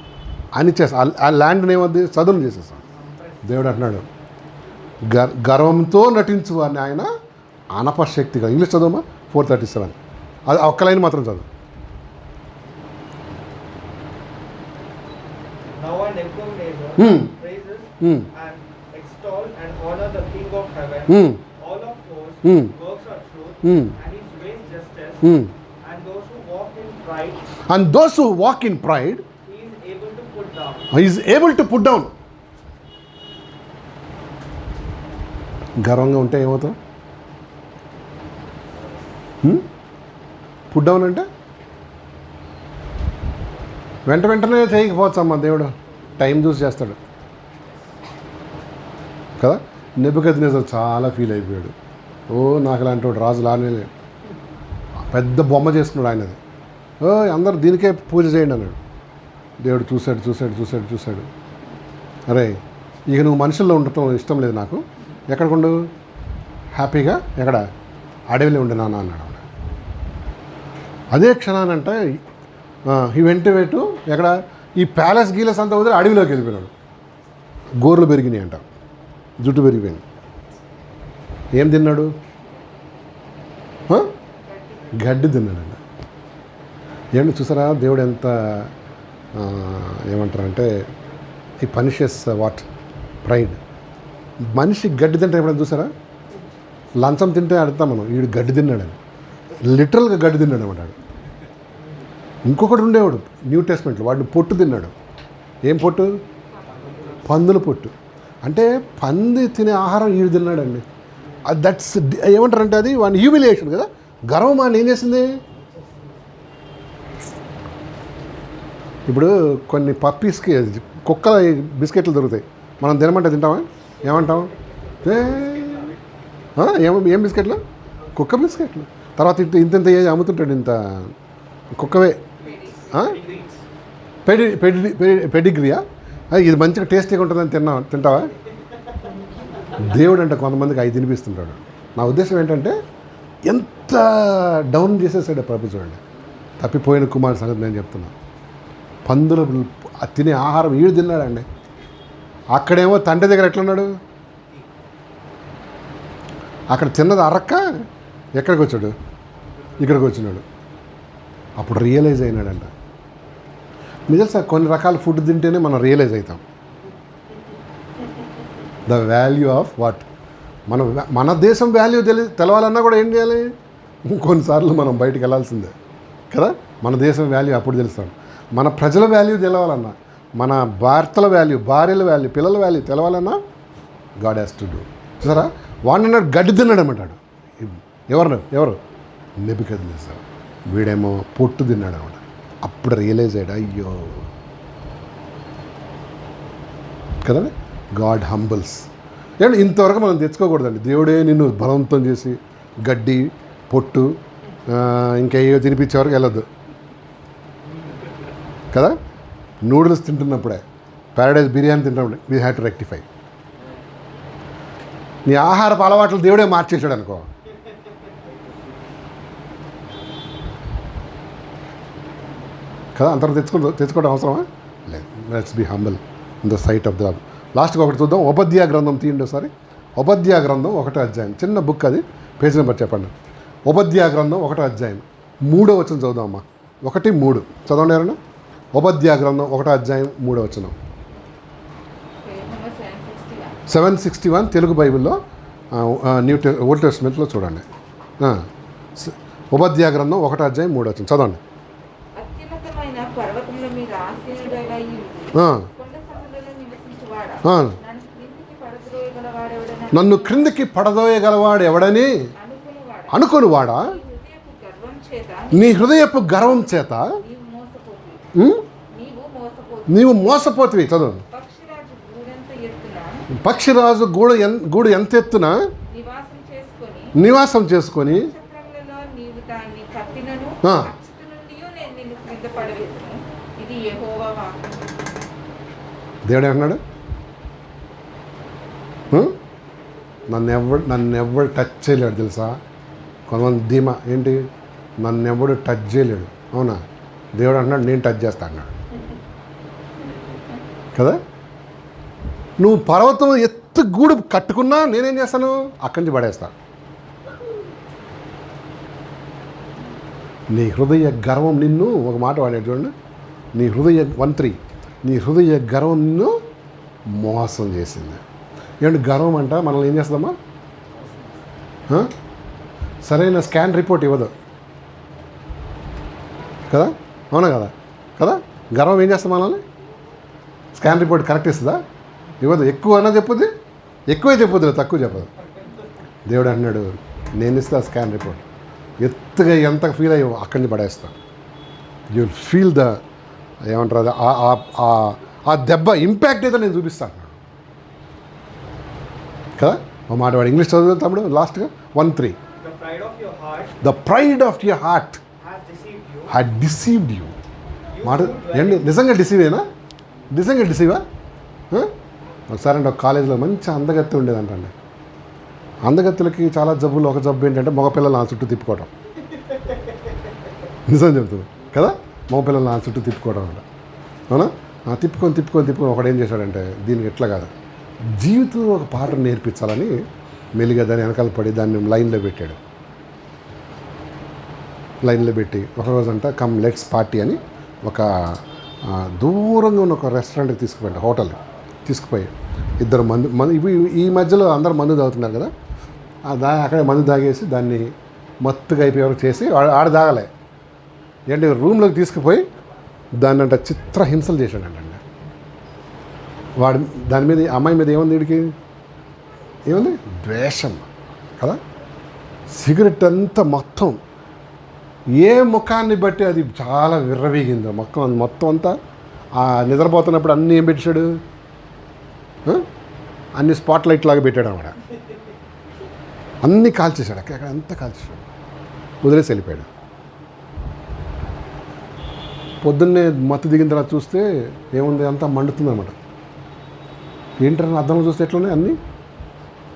అణిచేస్తా. ఆ ల్యాండ్ని ఏమవుద్ది? చదును చేసేస్తాం. దేవుడు అంటున్నాడు, గర్వంతో నటించు వారిని ఆయన అనపశక్తిగా. ఇంగ్లీష్ చదువుమా 4:37. అది ఒక్క లైన్ మాత్రం చదువు. Now I Nebuchadnezzar praises and extol and honor the King of heaven. All of whose works are truth, and his ways justice, and those who walk in pride. And those who walk in pride, he is able to put down. he is able to put down. గర్వంగా ఉంటే ఏమవుతావు? Put down అంటే వెంటనే చేయకపోవచ్చమ్మా. దేవుడు time చూసి చేస్తాడు కదా. Nebuchadnezzar చాలా feel అయిపోయాడు. నాకు ఇలాంటి వాడు రాజు లానే పెద్ద బొమ్మ చేసుకున్నాడు ఆయనది. అందరూ దీనికే పూజ చేయండి అన్నాడు. దేవుడు చూశాడు. అరే, ఇక నువ్వు మనుషుల్లో ఉండటం ఇష్టం లేదు నాకు, ఎక్కడికుండు? హ్యాపీగా ఎక్కడ? అడవిలో ఉండి నాన్న అన్నాడు. అదే క్షణానంట ఈ వెంటవేటు ఎక్కడ? ఈ ప్యాలెస్ గీలెస్ అంతా వదిలి అడవిలోకి వెళ్ళిపోయినాడు. గోర్లు పెరిగినాయి అంట, జుట్టు పెరిగిపోయింది. ఏం తిన్నాడు? గడ్డి తిన్నాడండి. ఏంటి చూసారా దేవుడు ఎంత ఏమంటారంటే ఈ పనిషెస్ వాట్ ప్రైడ్. మనిషి గడ్డి తింటే ఎప్పుడైనా చూసారా? లంచం తింటే అడుగుతాం మనం, వీడు గడ్డి తిన్నాడని. లిటరల్గా గడ్డి తిన్నాడు అన్నాడు. ఇంకొకటి ఉండేవాడు న్యూ టెస్ట్మెంట్లో, వాడిని పొట్టు తిన్నాడు. ఏం పొట్టు? పందుల పొట్టు. అంటే పంది తినే ఆహారం వీడు తిన్నాడండి. దట్స్ ఏమంటారంటే అది వాడిని హ్యూమిలియేషన్ కదా. గర్వం అని ఏం చేసింది? ఇప్పుడు కొన్ని పప్పీస్కి కుక్కల బిస్కెట్లు దొరుకుతాయి, మనం తినమంటే తింటామా? ఏమంటాం? ఏం బిస్కెట్లు? కుక్క బిస్కెట్లు. తర్వాత ఇంత అమ్ముతుంటాడు, ఇంత కుక్కవే. పెడిగ్రీయా? ఇది మంచిగా టేస్టీగా ఉంటుందని తింటావా? దేవుడు అంటే కొంతమందికి అవి తినిపిస్తుంటాడు. నా ఉద్దేశం ఏంటంటే ఎంత డౌన్ చేసేసాడు ప్రపంచం అండి. తప్పిపోయిన కుమార్ సంగతి నేను చెప్తున్నా. పందులు తినే ఆహారం వీడు తిన్నాడండి. అక్కడేమో తండ్రి దగ్గర ఎట్లున్నాడు? అక్కడ తిన్నది అరక్క ఎక్కడికి వచ్చాడు? ఇక్కడికి వచ్చినాడు. అప్పుడు రియలైజ్ అయినాడంట. మీకు తెలుసా కొన్ని రకాల ఫుడ్ తింటేనే మనం రియలైజ్ అవుతాం ద వాల్యూ ఆఫ్ వాట్. మన దేశం వాల్యూ తెలవాలన్నా కూడా ఏం చేయాలి, కొన్నిసార్లు మనం బయటికి వెళ్ళాల్సిందే కదా. మన దేశం వాల్యూ అప్పుడు తెలుస్తాం. మన ప్రజల వాల్యూ తెలవాలన్నా, మన భర్తల వాల్యూ, భార్యల వాల్యూ, పిల్లల వాల్యూ తెలవాలన్నా గాడ్ హ్యాస్ టు డూ. చూసారా, వాడిని గడ్డి తిన్నాడు అంటాడు. ఎవరు నెబుకద్నెజర్. వీడేమో పొట్టు తిన్నాడు అనమాట. అప్పుడు రియలైజ్ అయ్యాడు, అయ్యో కదా. God humbles. ఏమంటే ఇంతవరకు మనం తెచ్చుకోకూడదండి. దేవుడే నిన్ను బలవంతం చేసి గడ్డి పొట్టు ఇంకా ఏవో తినిపించే వరకు వెళ్ళొద్దు కదా. నూడిల్స్ తింటున్నప్పుడే, ప్యారడైజ్ బిర్యానీ తింటున్నప్పుడే వీ హ్యావ్ టు రెక్టిఫై. నీ ఆహారపు అలవాట్లు దేవుడే మార్చేసాడు అనుకో, కదా. అంతవరకు తెచ్చుకోవడం అవసరమా లేదు. Let's be humble in the sight of the lord. లాస్ట్గా ఒకటి చూద్దాం. ఉపధ్యాయ గ్రంథం తీయండి ఒకసారి. ఉపధ్యాయ గ్రంథం 1వ అధ్యాయం, చిన్న బుక్ అది, పేజ్ నెంబర్ చెప్పండి. ఉపధ్యాయ గ్రంథం 1వ అధ్యాయం 3వ వచనం చదువుదాం అమ్మా. 1:3 చదవండి ఎవరన్నా. ఉపధ్యాయ గ్రంథం 1వ అధ్యాయం 3వ వచనం. 761 తెలుగు బైబిల్లో, ఓల్డ్ టెస్ట్మెంట్లో చూడండి. ఉపధ్యాయ గ్రంథం 1వ అధ్యాయం 3వ వచనం చదవండి. అత్యున్నతమైన పర్వతముల మీద ఆసీనుడైన ఈ కొండ సముద్రంలో నివసించువాడా, నన్ను క్రిందికి పడదోయగలవాడు ఎవడని అనుకునివాడా, నీ హృదయపు గర్వం చేత నీవు మోసపోతివి. చదువు. పక్షిరాజు గూడు ఎంత ఎత్తున నివాసం చేసుకొని దేవుడు ఏమన్నాడు, నన్నెవ్వడు టచ్ చేయలేడు తెలుసా. కొంతమంది ధీమా ఏంటి, నన్నెవ్వడు టచ్ చేయలేడు. అవునా, దేవుడు అంటున్నాడు నేను టచ్ చేస్తా అన్నాడు కదా. నువ్వు పర్వతం ఎత్తు గూడు కట్టుకున్నా నేనేం చేస్తాను, అక్కడి నుంచి పడేస్తా. నీ హృదయ గర్వం నిన్ను, ఒక మాట వాడాడు చూడండి, నీ హృదయ గర్వం నిన్ను మోసం చేసింది. ఏమంటే గర్వం అంట మనల్ని ఏం చేస్తుందమ్మా, సరైన స్కాన్ రిపోర్ట్ ఇవ్వదు కదా. అవునా కదా. గర్వం ఏం చేస్తాం మనల్ని, స్కాన్ రిపోర్ట్ కరెక్ట్ ఇస్తుందా, ఇవ్వదు. ఎక్కువ అన్నా చెప్పుద్ది, ఎక్కువే చెప్పుద్ది, తక్కువ చెప్పదు. దేవుడు అన్నాడు నేను ఇస్తా స్కాన్ రిపోర్ట్, ఎత్తుగా ఎంత ఫీల్ అయ్యో అక్కడి నుంచి పడేస్తా. యూ విల్ ఫీల్ ద ఏమంటారు అది, ఆ దెబ్బ ఇంపాక్ట్ అయితే నేను చూపిస్తాను కదా. ఒక మాట వాడు ఇంగ్లీష్ చదువు తమ్ముడు లాస్ట్గా 1:3. The pride of your heart had deceived you. మాట ఏంటి, నిజంగా డిసీవా. ఒకసారి అంటే ఒక కాలేజీలో మంచి అందగత్తి ఉండేదంటండి. అందగత్తులకి చాలా జబ్బులు. ఒక జబ్బు ఏంటంటే మగపిల్లలు నా చుట్టూ తిప్పుకోవడం. నిజం చెబుతుంది కదా, మగపిల్లలు నా చుట్టూ తిప్పుకోవడం అంట. అవునా, తిప్పుకొని ఒకడు ఏం చేశాడంటే, దీనికి ఎట్లా కాదు, జీవితంలో ఒక పాటను నేర్పించాలని మెల్లిగా దాన్ని వెనకాల పడి దాన్ని లైన్లో పెట్టాడు. లైన్లో పెట్టి ఒకరోజంట కమ్ లెట్స్ పార్టీ అని ఒక దూరంగా ఉన్న ఒక రెస్టారెంట్కి తీసుకుపోయాడు, హోటల్ తీసుకుపోయి ఇద్దరు మందు ఈ మధ్యలో అందరూ మందు తాగుతున్నారు కదా, అక్కడే మందు తాగేసి దాన్ని మత్తుగా అయిపోయే వరకు చేసి ఆడ తాగలే ఏంటి రూమ్లోకి తీసుకుపోయి దాన్ని అంట చిత్రహింసలు చేశాడంట. వాడి దాని మీద అమ్మాయి మీద ఏముంది, వీడికి ఏముంది, ద్వేషం కదా. సిగరెట్ అంతా మొత్తం ఏ ముఖాన్ని బట్టి అది చాలా విర్రవీగింది మొత్తం అంతా. నిద్రపోతున్నప్పుడు అన్నీ ఏం పెట్టాడు, అన్ని స్పాట్ లైట్ లాగా పెట్టాడు అన్నమాట. అన్నీ కాల్చేశాడు, అక్కడ అంతా కాల్చేశాడు, వదిలేసి వెళ్ళిపోయాడు. పొద్దున్నే మత్తు దిగిన తర్వాత చూస్తే ఏముంది, అంతా మండుతుంది అన్నమాట. ఏంటని అద్దంలో చూస్తే ఎట్లున్నాయి అన్నీ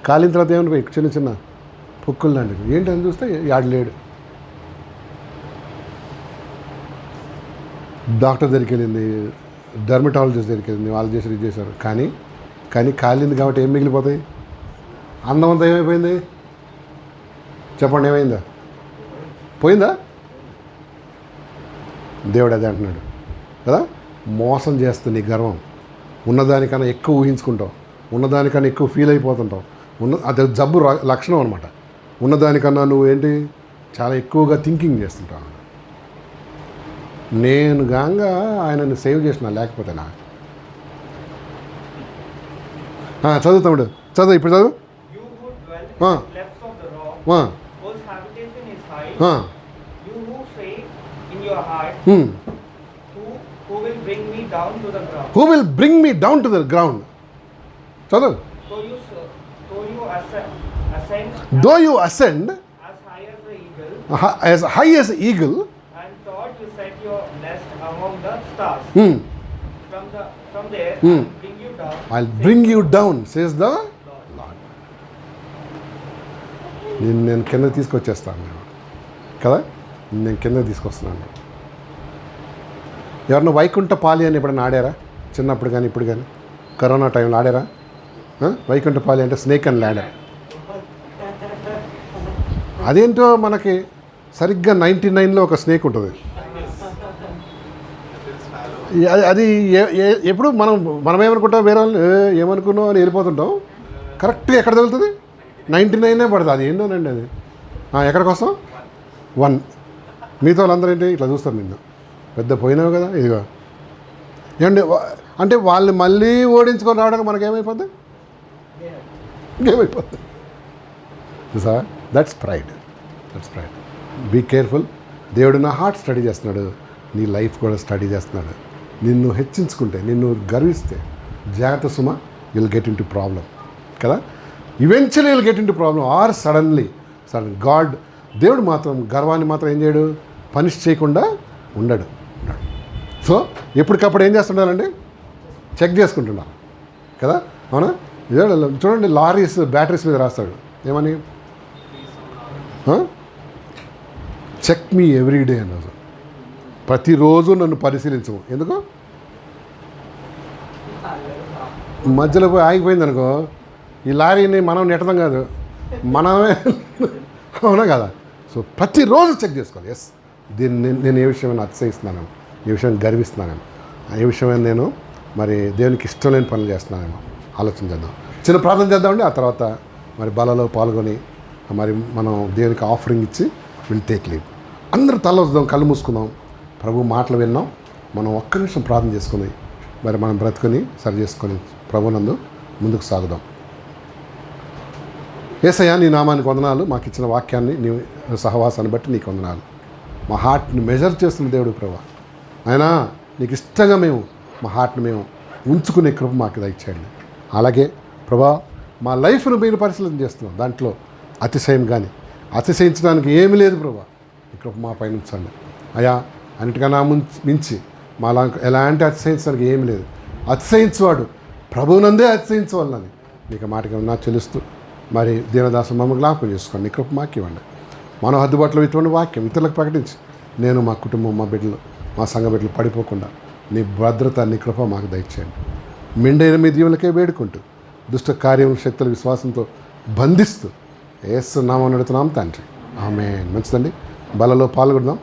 కాలిన తర్వాత ఏమన్నా చిన్న పొక్కులు లాంటివి. ఏంటని చూస్తే లేడు. డాక్టర్ దగ్గరికి వెళ్ళింది, డర్మటాలజిస్ట్ దగ్గరికి వెళ్ళింది, వాళ్ళు చేశారు ఇది చేశారు. కానీ కాలింది కాబట్టి ఏం మిగిలిపోతాయి, అందం అంతా ఏమైపోయింది చెప్పండి, ఏమైందా, పోయిందా. దేవుడు అదే అంటున్నాడు కదా, మోసం చేస్తుంది నీ గర్వం. ఉన్నదానికన్నా ఎక్కువ ఊహించుకుంటావు, ఉన్నదానికన్నా ఎక్కువ ఫీల్ అయిపోతుంటావు. అది జబ్బు లక్షణం అనమాట. ఉన్నదానికన్నా నువ్వు ఏంటి చాలా ఎక్కువగా థింకింగ్ చేస్తుంటావు. నేను గాంగా ఆయనని సేవ్ చేసిన లేకపోతేనా. చదువుతాడు, చదువు ఇప్పుడు చదువు. You who dwell in the clefts of the rock, whose habitation is high, you who say in your heart, who will bring me down to the ground. Who will bring me down to the ground? చదువు. Though you ascend Though you ascend as high as the eagle, as high as an eagle, and thought you set your nest among the stars. From there, I'll bring you down, says the Lord. నేను కింద తీసుకొచ్చేస్తాను కదా, నేను కింద తీసుకొస్తున్నాను. ఎవరన్నా వైకుంఠ పాలి అని ఎప్పుడైనా ఆడారా? చిన్నప్పుడు కానీ ఇప్పుడు కానీ కరోనా టైంలో ఆడారా? వైకుంఠ పాలి అంటే స్నేక్ అండ్ ల్యాడర్. అదేంటో మనకి సరిగ్గా 99లో ఒక స్నేక్ ఉంటుంది. అది ఎప్పుడు మనం ఏమనుకుంటాం, వేరే వాళ్ళు ఏమనుకున్నాం అని వెళ్ళిపోతుంటాం. కరెక్ట్గా ఎక్కడ తగులుతుంది? 99 పడుతుంది. అది ఏంటోనండి అది. ఎక్కడికి వస్తాం? 1. మిగతా వాళ్ళందరూ ఏంటి ఇట్లా చూస్తారు, నిన్ను పెద్ద పోయినావు కదా ఇదిగో. ఏమండి అంటే వాళ్ళని మళ్ళీ ఓడించుకొని రావడానికి మనకేమైపోద్ది? ఇంకేమైపోద్ది sir? That's pride. Be careful. దేవుడు నా హార్ట్ స్టడీ చేస్తున్నాడు, నీ లైఫ్ కూడా స్టడీ చేస్తున్నాడు. నిన్ను హెచ్చించుకుంటే, నిన్ను గర్విస్తే జాగ్రత్త సుమ, will get into problem కదా. Eventually will get into problem or sudden God. దేవుడు మాత్రం గర్వాన్ని మాత్రం ఏం చేయడు, పనిష్ చేయకుండా ఉండడు. సో ఎప్పటికప్పుడు ఏం చేస్తుండాలండి? చెక్ చేసుకుంటున్నారు కదా, అవునా? చూడండి, లారీస్ బ్యాటరీస్ మీద రాస్తాడు ఏమని, చెక్ మీ ఎవ్రీడే అన్నారు. ప్రతిరోజు నన్ను పరిశీలించము. ఎందుకు? మధ్యలో పోయి ఆగిపోయింది అనుకో, ఈ లారీని మనం నెట్టడం కాదు, మనమే. అవునా కదా? సో ప్రతిరోజు చెక్ చేసుకోవాలి. ఎస్, దీన్ని నేను ఏ విషయమైనా అతిశయిస్తున్నాను, ఏ విషయం గర్విస్తున్నానేమో, ఏ విషయమైనా నేను మరి దేవునికి ఇష్టం లేని పనులు చేస్తున్నానేమో ఆలోచన చేద్దాం. చిన్న ప్రార్థన చేద్దామండి. ఆ తర్వాత మరి బలలో పాల్గొని మరి మనం దేవునికి ఆఫరింగ్ ఇచ్చి విల్ టేక్ లీవ్. అందరూ తల వద్దాం, కళ్ళు మూసుకుందాం. ప్రభు మాటలు విన్నాం. మనం ఒక్క నిమిషం ప్రార్థన చేసుకుని మరి మనం బ్రతుకుని సరి చేసుకొని ప్రభునందు ముందుకు సాగుదాం. యేసయ్యా, నీ నామానికి వందనాలు. మాకు ఇచ్చిన వాక్యాన్ని, నీ సహవాసాన్ని బట్టి నీకు వందనాలు. మా హార్ట్ని మెజర్ చేస్తున్న దేవుడు ప్రభా, అయినా నీకు ఇష్టంగా మేము మా హార్ట్ని మేము ఉంచుకునే కృప మాకు దయచేయండి. అలాగే ప్రభా, మా లైఫ్ను మీరు పరిశీలన చేస్తున్నాం. దాంట్లో అతిశయం కానీ అతిశయించడానికి ఏమీ లేదు ప్రభా. ఈ కృప మా పైన ఉంచండి అయ్యా. అన్నిటికన్నా మించి మాలా ఎలాంటి అతిశయించడానికి ఏమీ లేదు. అతిశయించువాడు ప్రభువునందే అతిశయించవాలని నీకు మాటగా నా చెల్లిస్తూ మరి దీనదాసు మమ్మల్ని జ్ఞాపకం చేసుకోండి. నీ కృప మాకు ఇవ్వండి. మనం హద్దుబాటులో ఇటువంటి వాక్యం ఇతరులకు ప్రకటించి నేను, మా కుటుంబం, మా బిడ్డలు, మా సంఘ బిడ్డలు పడిపోకుండా నీ భద్రత, నీ కృప మాకు దయచేయండి. మెండైన మీ దీవులకే వేడుకుంటూ దుష్ట కార్యం శక్తుల విశ్వాసంతో బంధిస్తూ యేసు నామమున అడుగుతున్నాం తండ్రి, ఆమేన్. మంచిదండి, బలలో పాల్గొందాం.